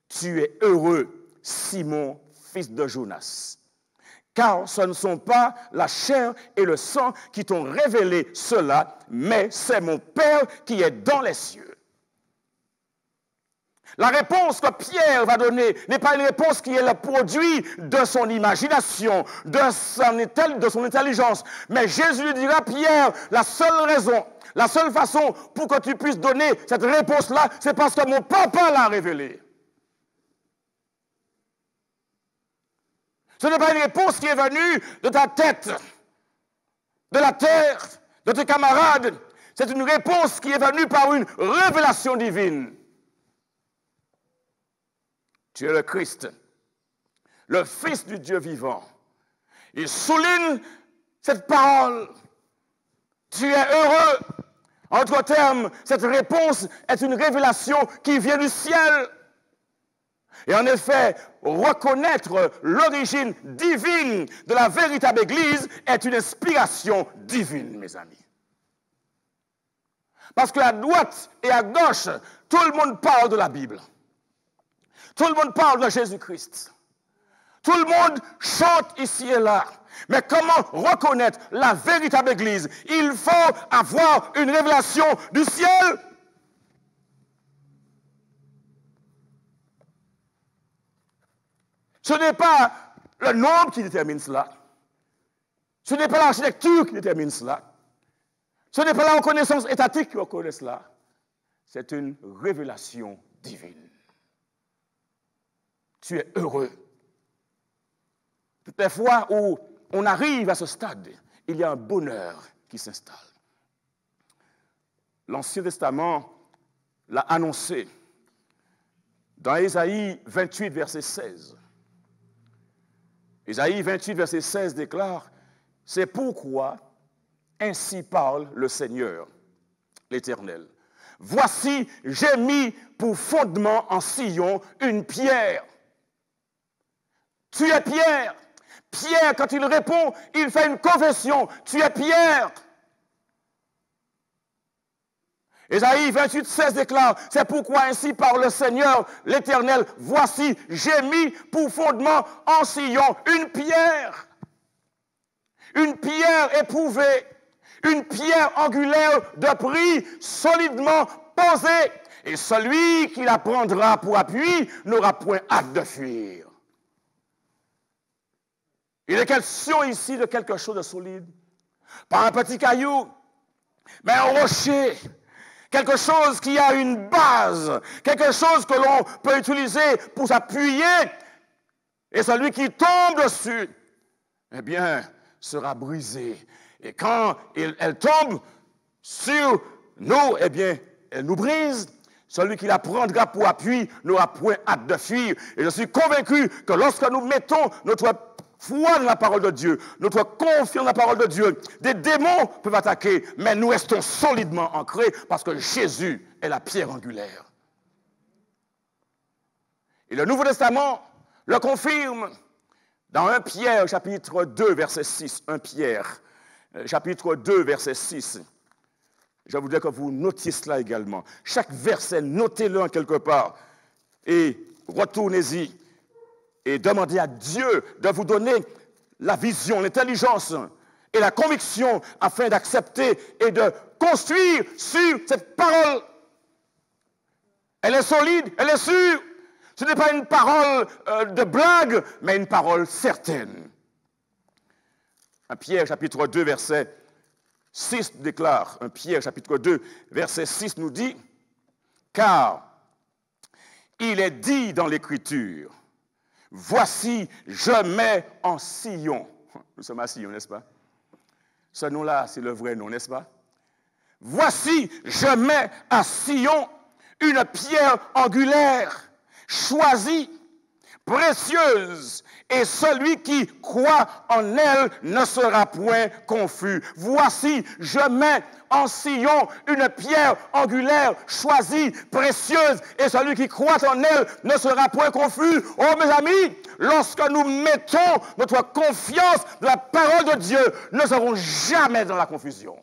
tu es heureux, Simon, fils de Jonas, car ce ne sont pas la chair et le sang qui t'ont révélé cela, mais c'est mon Père qui est dans les cieux. La réponse que Pierre va donner n'est pas une réponse qui est le produit de son imagination, de son intelligence, mais Jésus lui dira, Pierre, la seule raison, la seule façon pour que tu puisses donner cette réponse-là, c'est parce que mon papa l'a révélé. Ce n'est pas une réponse qui est venue de ta tête, de la terre, de tes camarades. C'est une réponse qui est venue par une révélation divine. Tu es le Christ, le Fils du Dieu vivant. Il souligne cette parole. Tu es heureux. En d'autres termes, cette réponse est une révélation qui vient du ciel. Et en effet, reconnaître l'origine divine de la véritable Église est une inspiration divine, mes amis. Parce qu'à droite et à gauche, tout le monde parle de la Bible. Tout le monde parle de Jésus-Christ. Tout le monde chante ici et là. Mais comment reconnaître la véritable Église? Il faut avoir une révélation du ciel. Ce n'est pas le nombre qui détermine cela. Ce n'est pas l'architecture qui détermine cela. Ce n'est pas la reconnaissance étatique qui reconnaît cela. C'est une révélation divine. Tu es heureux. Toutes les fois où on arrive à ce stade, il y a un bonheur qui s'installe. L'Ancien Testament l'a annoncé dans Ésaïe 28, verset 16. Ésaïe 28, verset 16 déclare, « C'est pourquoi ainsi parle le Seigneur, l'Éternel. Voici, j'ai mis pour fondement en Sion une pierre. » Tu es Pierre. Pierre, quand il répond, il fait une confession. Tu es Pierre. Ésaïe 28, 16 déclare, « C'est pourquoi ainsi parle le Seigneur, l'Éternel. Voici, j'ai mis pour fondement en Sion une pierre éprouvée, une pierre angulaire de prix solidement posée. Et celui qui la prendra pour appui n'aura point hâte de fuir. » Il est question ici de quelque chose de solide. Pas un petit caillou, mais un rocher. Quelque chose qui a une base. Quelque chose que l'on peut utiliser pour s'appuyer. Et celui qui tombe dessus, eh bien, sera brisée. Et quand elle tombe sur nous, eh bien, elle nous brise. Celui qui la prendra pour appui n'aura point hâte de fuir. Et je suis convaincu que lorsque nous mettons notre foi dans la parole de Dieu, notre confiance dans la parole de Dieu, des démons peuvent attaquer, mais nous restons solidement ancrés parce que Jésus est la pierre angulaire. Et le Nouveau Testament le confirme dans 1 Pierre, chapitre 2, verset 6. 1 Pierre, chapitre 2, verset 6. Je voudrais que vous notiez cela également. Chaque verset, notez-le en quelque part et retournez-y et demandez à Dieu de vous donner la vision, l'intelligence et la conviction afin d'accepter et de construire sur cette parole. Elle est solide, elle est sûre. Ce n'est pas une parole de blague, mais une parole certaine. 1 Pierre, chapitre 2, verset 6 déclare, 1 Pierre, chapitre 2, verset 6 nous dit, « Car il est dit dans l'Écriture, voici, je mets en Sion. » Nous sommes à Sion, n'est-ce pas? Ce nom-là, c'est le vrai nom, n'est-ce pas? « Voici, je mets à Sion une pierre angulaire, choisie, précieuse, et celui qui croit en elle ne sera point confus. Voici, je mets en Sion une pierre angulaire, choisie, précieuse, et celui qui croit en elle ne sera point confus. Oh mes amis, lorsque nous mettons notre confiance dans la parole de Dieu, nous ne serons jamais dans la confusion.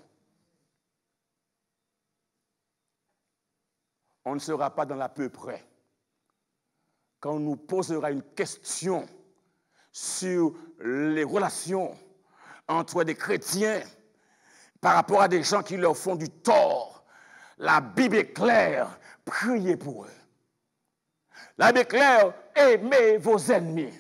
On ne sera pas dans la peu près. Quand on nous posera une question sur les relations entre des chrétiens par rapport à des gens qui leur font du tort, la Bible est claire, priez pour eux. La Bible est claire, aimez vos ennemis.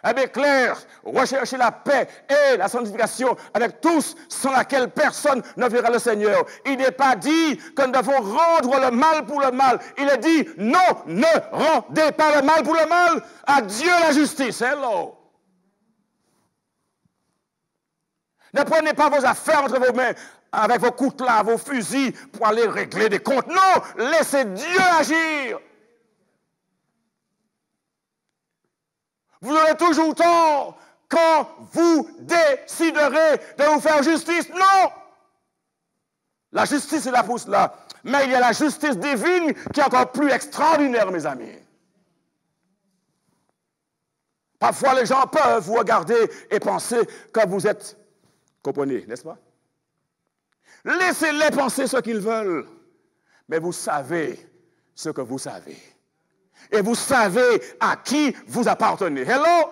La Bible est claire, recherchez la paix et la sanctification avec tous, sans laquelle personne ne verra le Seigneur. Il n'est pas dit que nous devons rendre le mal pour le mal. Il est dit, non, ne rendez pas le mal pour le mal. À Dieu la justice. Hello. Ne prenez pas vos affaires entre vos mains avec vos coutelas, vos fusils pour aller régler des comptes. Non, laissez Dieu agir. Vous aurez toujours tort quand vous déciderez de vous faire justice. Non! La justice est là pour cela. Mais il y a la justice divine qui est encore plus extraordinaire, mes amis. Parfois, les gens peuvent vous regarder et penser que vous êtes... Comprenez, n'est-ce pas? Laissez-les penser ce qu'ils veulent. Mais vous savez ce que vous savez. Et vous savez à qui vous appartenez. Hello?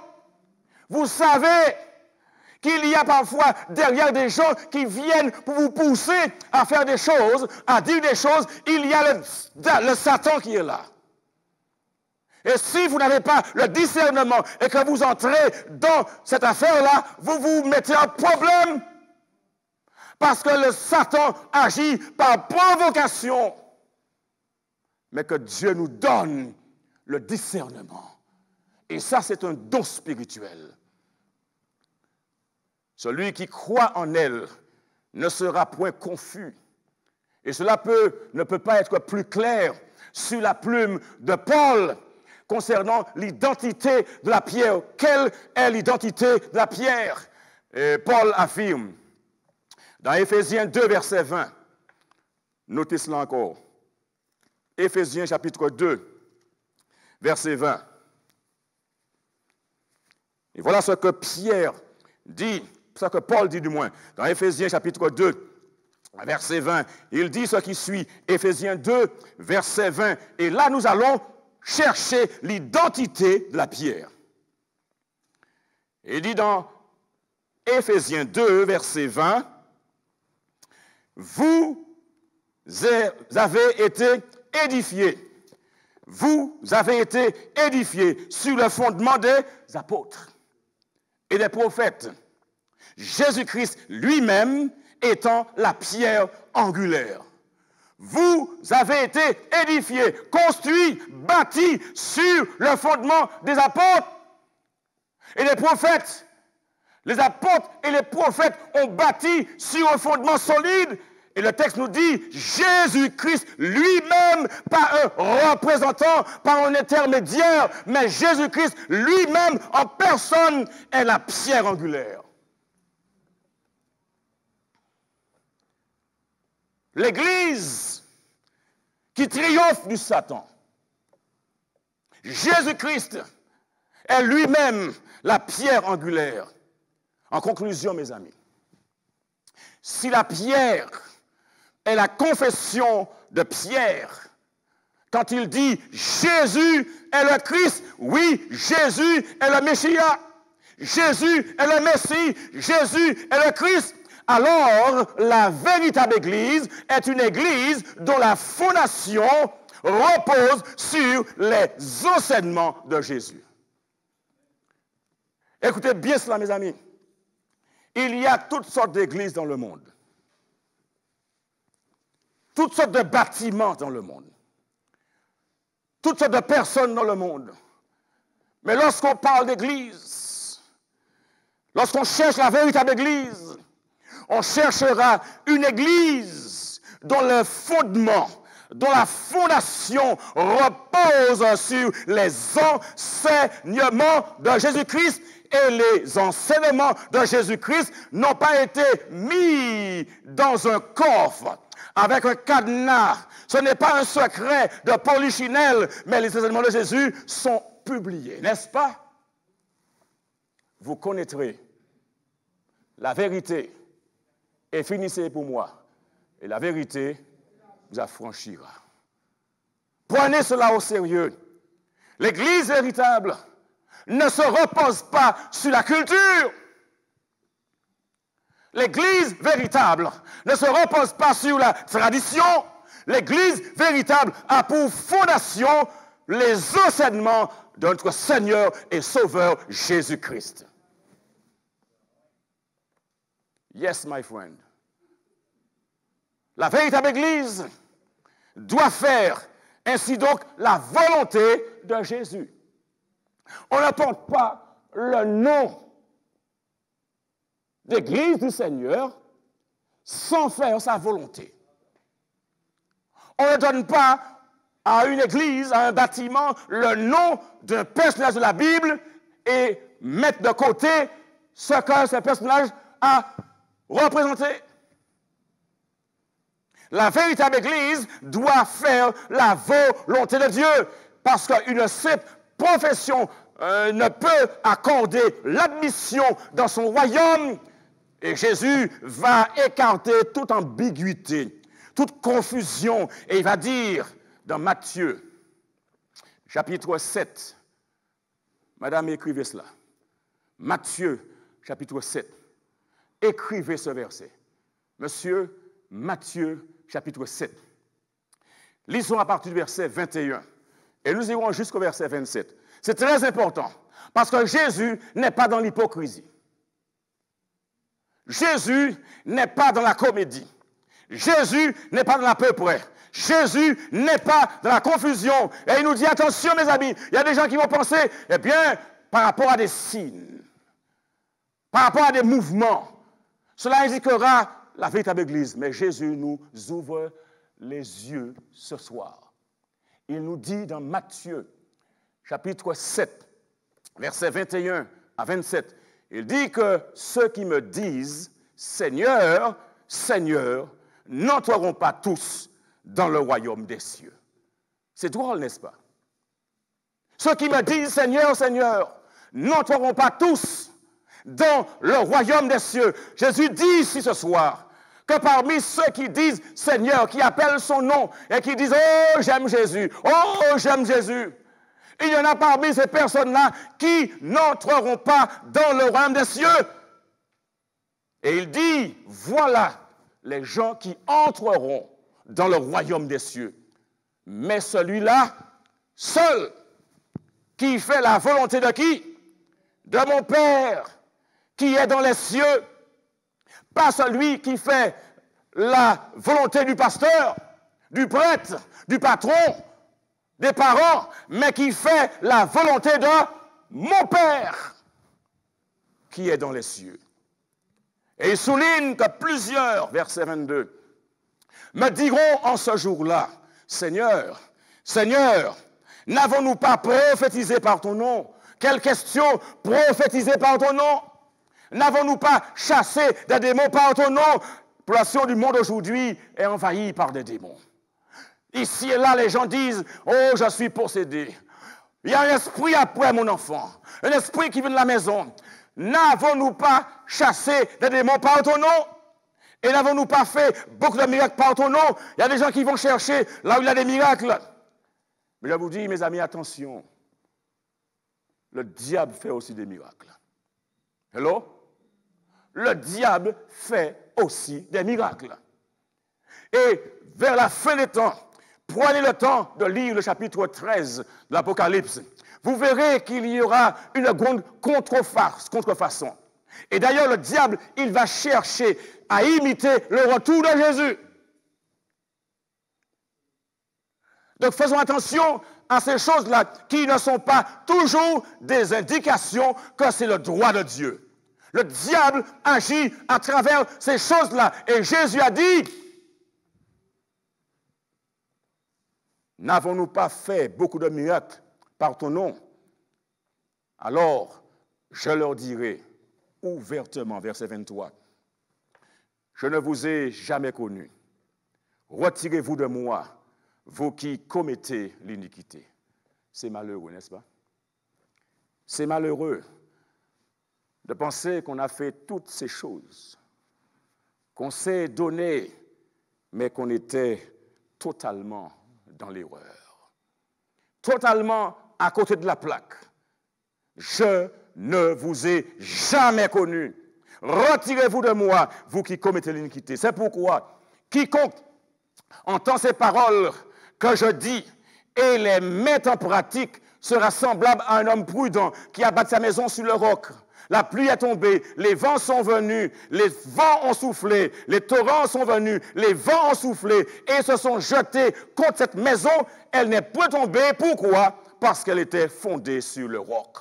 Vous savez qu'il y a parfois derrière des gens qui viennent pour vous pousser à faire des choses, à dire des choses. Il y a le Satan qui est là. Et si vous n'avez pas le discernement et que vous entrez dans cette affaire-là, vous vous mettez en problème. Parce que le Satan agit par provocation. Mais que Dieu nous donne le discernement. Et ça, c'est un don spirituel. Celui qui croit en elle ne sera point confus. Et cela ne peut pas être plus clair sur la plume de Paul concernant l'identité de la pierre. Quelle est l'identité de la pierre? Et Paul affirme dans Éphésiens 2, verset 20. Notez cela encore. Éphésiens chapitre 2, verset 20. Et voilà ce que Pierre dit, ce que Paul dit du moins, dans Éphésiens chapitre 2, verset 20. Il dit ce qui suit, Éphésiens 2, verset 20. Et là, nous allons chercher l'identité de la pierre. Il dit dans Éphésiens 2, verset 20, vous avez été édifiés. Vous avez été édifiés sur le fondement des apôtres et des prophètes. Jésus-Christ lui-même étant la pierre angulaire. Vous avez été édifiés, construits, bâtis sur le fondement des apôtres et des prophètes. Les apôtres et les prophètes ont bâti sur un fondement solide. Et le texte nous dit, Jésus-Christ lui-même, pas un représentant, pas un intermédiaire, mais Jésus-Christ lui-même en personne est la pierre angulaire. L'Église qui triomphe du Satan. Jésus-Christ est lui-même la pierre angulaire. En conclusion, mes amis, si la pierre est la confession de Pierre, quand il dit Jésus est le Christ, oui, Jésus est le Messie, Jésus est le Messie, Jésus est le Christ, alors la véritable Église est une Église dont la fondation repose sur les enseignements de Jésus. Écoutez bien cela, mes amis. Il y a toutes sortes d'églises dans le monde. Toutes sortes de bâtiments dans le monde. Toutes sortes de personnes dans le monde. Mais lorsqu'on parle d'église, lorsqu'on cherche la véritable église, on cherchera une église dont le fondement, dont la fondation repose sur les enseignements de Jésus-Christ, et les enseignements de Jésus-Christ n'ont pas été mis dans un coffre avec un cadenas. Ce n'est pas un secret de polichinelle, mais les enseignements de Jésus sont publiés, n'est-ce pas? Vous connaîtrez la vérité et finissez pour moi, et la vérité vous affranchira. Prenez cela au sérieux. L'Église véritable ne se repose pas sur la culture. L'Église véritable ne se repose pas sur la tradition. L'Église véritable a pour fondation les enseignements de notre Seigneur et Sauveur Jésus-Christ. Yes, my friend. La véritable Église doit faire ainsi donc la volonté de Jésus. On ne porte pas le nom d'Église du Seigneur sans faire sa volonté. On ne donne pas à une église, à un bâtiment, le nom d'un personnage de la Bible et mettre de côté ce que ce personnage a représenté. La véritable église doit faire la volonté de Dieu parce qu'une simple profession ne peut accorder l'admission dans son royaume. Et Jésus va écarter toute ambiguïté, toute confusion. Et il va dire dans Matthieu, chapitre 7, Madame, écrivez cela. Matthieu, chapitre 7. Écrivez ce verset. Monsieur, Matthieu, chapitre 7. Lisons à partir du verset 21. Et nous irons jusqu'au verset 27. C'est très important, parce que Jésus n'est pas dans l'hypocrisie. Jésus n'est pas dans la comédie. Jésus n'est pas dans la peu près. Jésus n'est pas dans la confusion. Et il nous dit, attention mes amis, il y a des gens qui vont penser, eh bien, par rapport à des signes, par rapport à des mouvements, cela indiquera la véritable Église. Mais Jésus nous ouvre les yeux ce soir. Il nous dit dans Matthieu, chapitre 7, versets 21 à 27, il dit que ceux qui me disent « Seigneur, Seigneur » n'entreront pas tous dans le royaume des cieux. C'est drôle, n'est-ce pas? Ceux qui me disent « Seigneur, Seigneur » n'entreront pas tous dans le royaume des cieux. Jésus dit ici ce soir que parmi ceux qui disent « Seigneur », qui appellent son nom et qui disent « Oh, j'aime Jésus, oh, j'aime Jésus », il y en a parmi ces personnes-là qui n'entreront pas dans le royaume des cieux. Et il dit, voilà les gens qui entreront dans le royaume des cieux. Mais celui-là, seul, qui fait la volonté de qui? De mon Père, qui est dans les cieux. Pas celui qui fait la volonté du pasteur, du prêtre, du patron, des parents, mais qui fait la volonté de mon Père. qui est dans les cieux. Et il souligne que plusieurs, verset 22, me diront en ce jour-là, Seigneur, Seigneur, n'avons-nous pas prophétisé par ton nom? Quelle question, prophétisé par ton nom? N'avons-nous pas chassé des démons par ton nom? La population du monde aujourd'hui est envahie par des démons. Ici et là, les gens disent, oh, je suis possédé. Il y a un esprit après mon enfant, un esprit qui vient de la maison. N'avons-nous pas chassé des démons par ton nom? Et n'avons-nous pas fait beaucoup de miracles par ton nom? Il y a des gens qui vont chercher là où il y a des miracles. Mais je vous dis, mes amis, attention. Le diable fait aussi des miracles. Hello? Le diable fait aussi des miracles. Et vers la fin des temps, prenez le temps de lire le chapitre 13 de l'Apocalypse. Vous verrez qu'il y aura une grande contrefaçon. Et d'ailleurs, le diable, il va chercher à imiter le retour de Jésus. Donc faisons attention à ces choses-là qui ne sont pas toujours des indications que c'est le droit de Dieu. Le diable agit à travers ces choses-là. Et Jésus a dit, n'avons-nous pas fait beaucoup de miracles par ton nom? Alors, je leur dirai ouvertement, verset 23, je ne vous ai jamais connu. Retirez-vous de moi, vous qui commettez l'iniquité. C'est malheureux, n'est-ce pas? C'est malheureux de penser qu'on a fait toutes ces choses, qu'on s'est donné, mais qu'on était totalement dans l'erreur, totalement à côté de la plaque. Je ne vous ai jamais connu. Retirez-vous de moi, vous qui commettez l'iniquité. C'est pourquoi quiconque entend ces paroles que je dis et les met en pratique sera semblable à un homme prudent qui a bâti sa maison sur le roc. La pluie est tombée, les vents sont venus, les vents ont soufflé, les torrents sont venus, les vents ont soufflé et se sont jetés contre cette maison. Elle n'est point tombée. Pourquoi? Parce qu'elle était fondée sur le roc.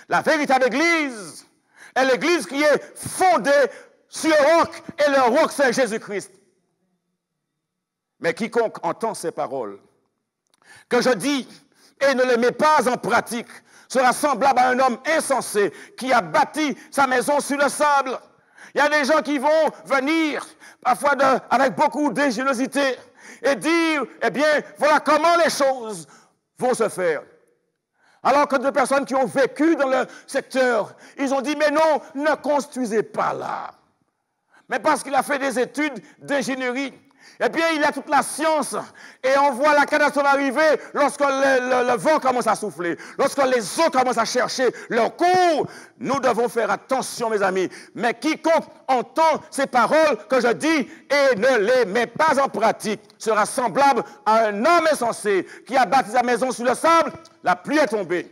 La véritable Église est l'Église qui est fondée sur le roc et le roc c'est Jésus-Christ. Mais quiconque entend ces paroles que je dis et ne les met pas en pratique sera semblable à un homme insensé qui a bâti sa maison sur le sable. Il y a des gens qui vont venir, parfois avec beaucoup d'ingéniosité, et dire, eh bien, voilà comment les choses vont se faire. Alors que des personnes qui ont vécu dans le secteur, ils ont dit, mais non, ne construisez pas là. Mais parce qu'il a fait des études d'ingénierie, eh bien, il a toute la science. Et on voit la catastrophe arriver lorsque le vent commence à souffler, lorsque les eaux commencent à chercher leur cours. Nous devons faire attention, mes amis. Mais quiconque entend ces paroles que je dis et ne les met pas en pratique sera semblable à un homme insensé qui a bâti sa maison sur le sable. La pluie est tombée.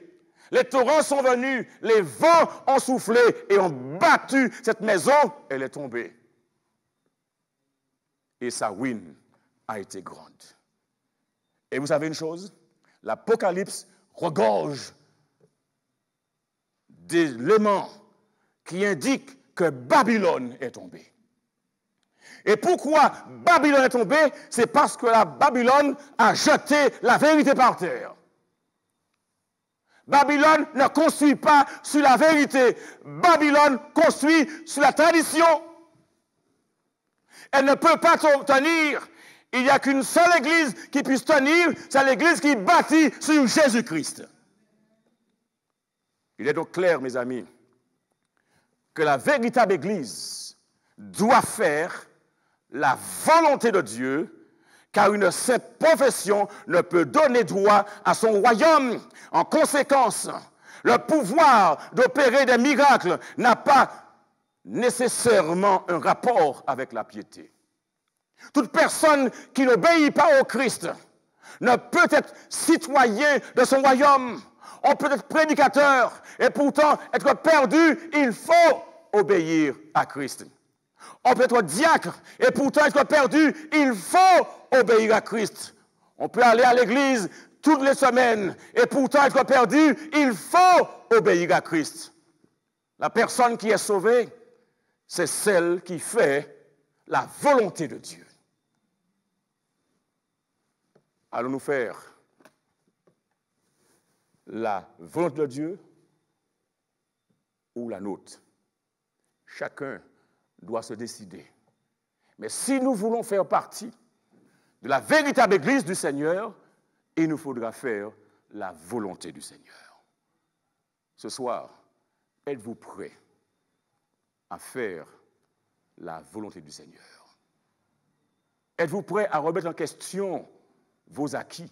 Les torrents sont venus, les vents ont soufflé et ont battu cette maison. Elle est tombée. Et sa ruine a été grande. Et vous savez une chose? L'Apocalypse regorge d'éléments qui indiquent que Babylone est tombée. Et pourquoi Babylone est tombée? C'est parce que la Babylone a jeté la vérité par terre. Babylone ne construit pas sur la vérité. Babylone construit sur la tradition. Elle ne peut pas tenir. Il n'y a qu'une seule église qui puisse tenir, c'est l'église qui bâtit sur Jésus-Christ. Il est donc clair, mes amis, que la véritable église doit faire la volonté de Dieu, car une sainte profession ne peut donner droit à son royaume. En conséquence, le pouvoir d'opérer des miracles n'a pas nécessairement un rapport avec la piété. Toute personne qui n'obéit pas au Christ ne peut être citoyen de son royaume. On peut être prédicateur et pourtant être perdu, il faut obéir à Christ. On peut être diacre et pourtant être perdu, il faut obéir à Christ. On peut aller à l'église toutes les semaines et pourtant être perdu, il faut obéir à Christ. La personne qui est sauvée, c'est celle qui fait la volonté de Dieu. Allons-nous faire la volonté de Dieu ou la nôtre? Chacun doit se décider. Mais si nous voulons faire partie de la véritable Église du Seigneur, il nous faudra faire la volonté du Seigneur. Ce soir, êtes-vous prêts à faire la volonté du Seigneur? Êtes-vous prêts à remettre en question vos acquis,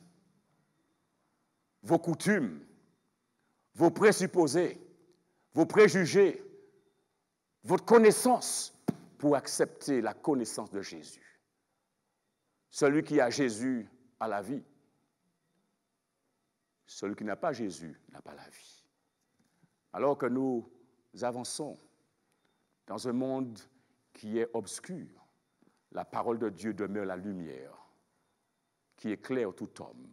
vos coutumes, vos présupposés, vos préjugés, votre connaissance pour accepter la connaissance de Jésus? Celui qui a Jésus a la vie. Celui qui n'a pas Jésus n'a pas la vie. Alors que nous avançons dans un monde qui est obscur, la parole de Dieu demeure la lumière qui éclaire tout homme.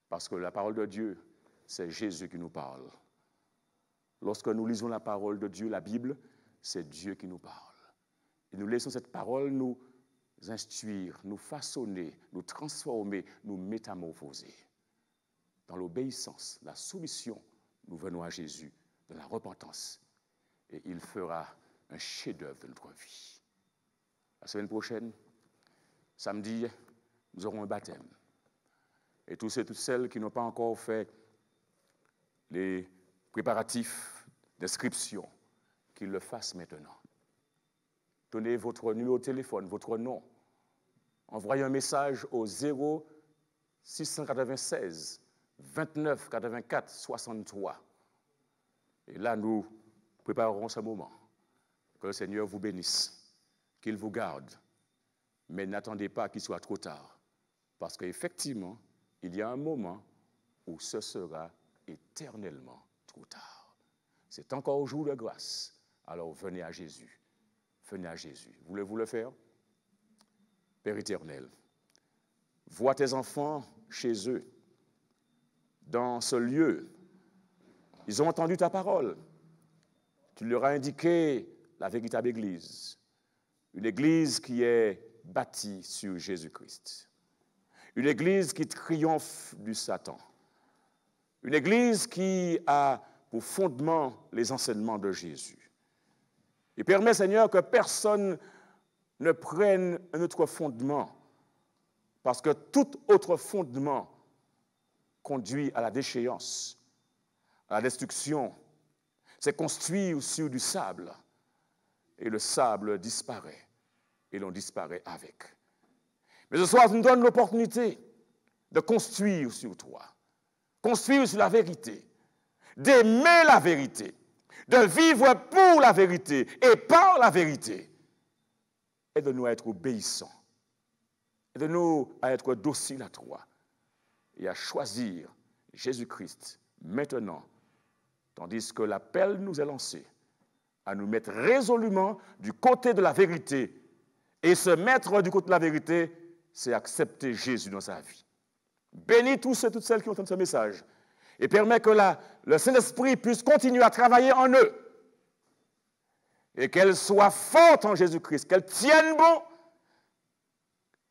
Parce que la parole de Dieu, c'est Jésus qui nous parle. Lorsque nous lisons la parole de Dieu, la Bible, c'est Dieu qui nous parle. Et nous laissons cette parole nous instruire, nous façonner, nous transformer, nous métamorphoser. Dans l'obéissance, la soumission, nous venons à Jésus, de la repentance. Et il fera un chef-d'œuvre de notre vie. La semaine prochaine, samedi, nous aurons un baptême. Et tous et toutes celles qui n'ont pas encore fait les préparatifs d'inscription, qu'ils le fassent maintenant. Donnez votre numéro de téléphone, votre nom. Envoyez un message au 0696 29 84 63. Et là, nous préparerons ce moment. Que le Seigneur vous bénisse, qu'il vous garde. Mais n'attendez pas qu'il soit trop tard. Parce qu'effectivement, il y a un moment où ce sera éternellement trop tard. C'est encore jour de grâce. Alors venez à Jésus. Venez à Jésus. Voulez-vous le faire? Père éternel, vois tes enfants chez eux, dans ce lieu. Ils ont entendu ta parole. Tu leur as indiqué la véritable Église. Une Église qui est bâtie sur Jésus-Christ. Une Église qui triomphe du Satan. Une Église qui a pour fondement les enseignements de Jésus. Et permets, Seigneur, que personne ne prenne un autre fondement, parce que tout autre fondement conduit à la déchéance, à la destruction. C'est construit sur du sable, et le sable disparaît, et l'on disparaît avec. Mais ce soir, tu nous donnes l'opportunité de construire sur toi, construire sur la vérité, d'aimer la vérité, de vivre pour la vérité et par la vérité. Aide-nous à être obéissants, aide-nous à être dociles à toi et à choisir Jésus-Christ maintenant, tandis que l'appel nous est lancé à nous mettre résolument du côté de la vérité. Et se mettre du côté de la vérité, c'est accepter Jésus dans sa vie. Bénis tous ceux et toutes celles qui entendent ce message et permets que le Saint-Esprit puisse continuer à travailler en eux et qu'elle soit forte en Jésus-Christ, qu'elle tienne bon,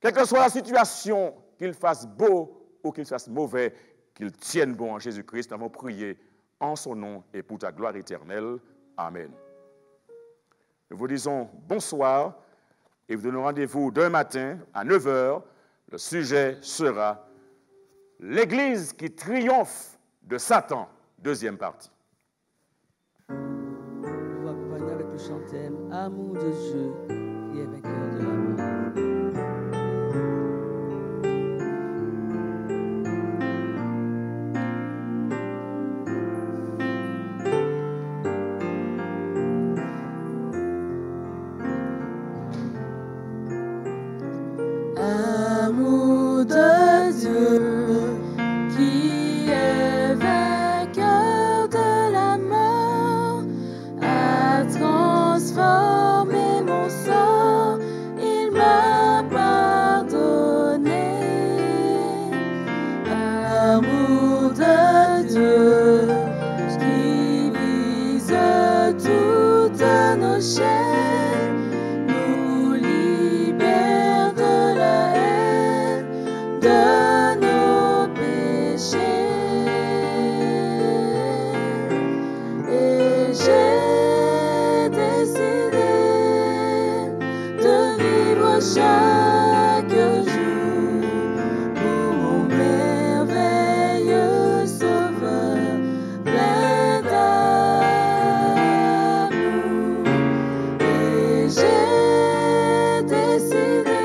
quelle que soit la situation, qu'il fasse beau ou qu'il fasse mauvais, qu'il tienne bon en Jésus-Christ. Nous avons prié en son nom et pour ta gloire éternelle. Amen. Nous vous disons bonsoir et vous donnons rendez-vous demain matin à 9h. Le sujet sera l'Église qui triomphe de Satan, deuxième partie. Nous vous accompagner avec le chant thème Amour de Dieu qui est vainqueur de la mort. Amour de Dieu qui est vainqueur de la mort a transformé mon sort, il m'a pardonné. Amour de Dieu qui brise tout vos chaînes, nous libère de la haine, de nos péchés. Et j'ai décidé de vivre chaque jour pour mon merveilleux Sauveur, plein d'amour. Et j'ai décidé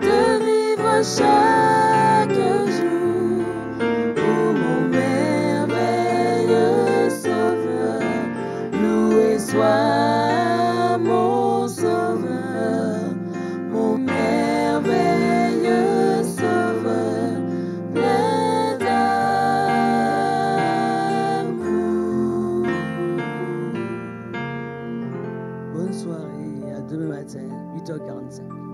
de vivre chaque jour pour mon merveilleux Sauveur. Loué soit mon Sauveur, mon merveilleux Sauveur, plein d'amour. Bonne soirée, à demain matin, 8h45.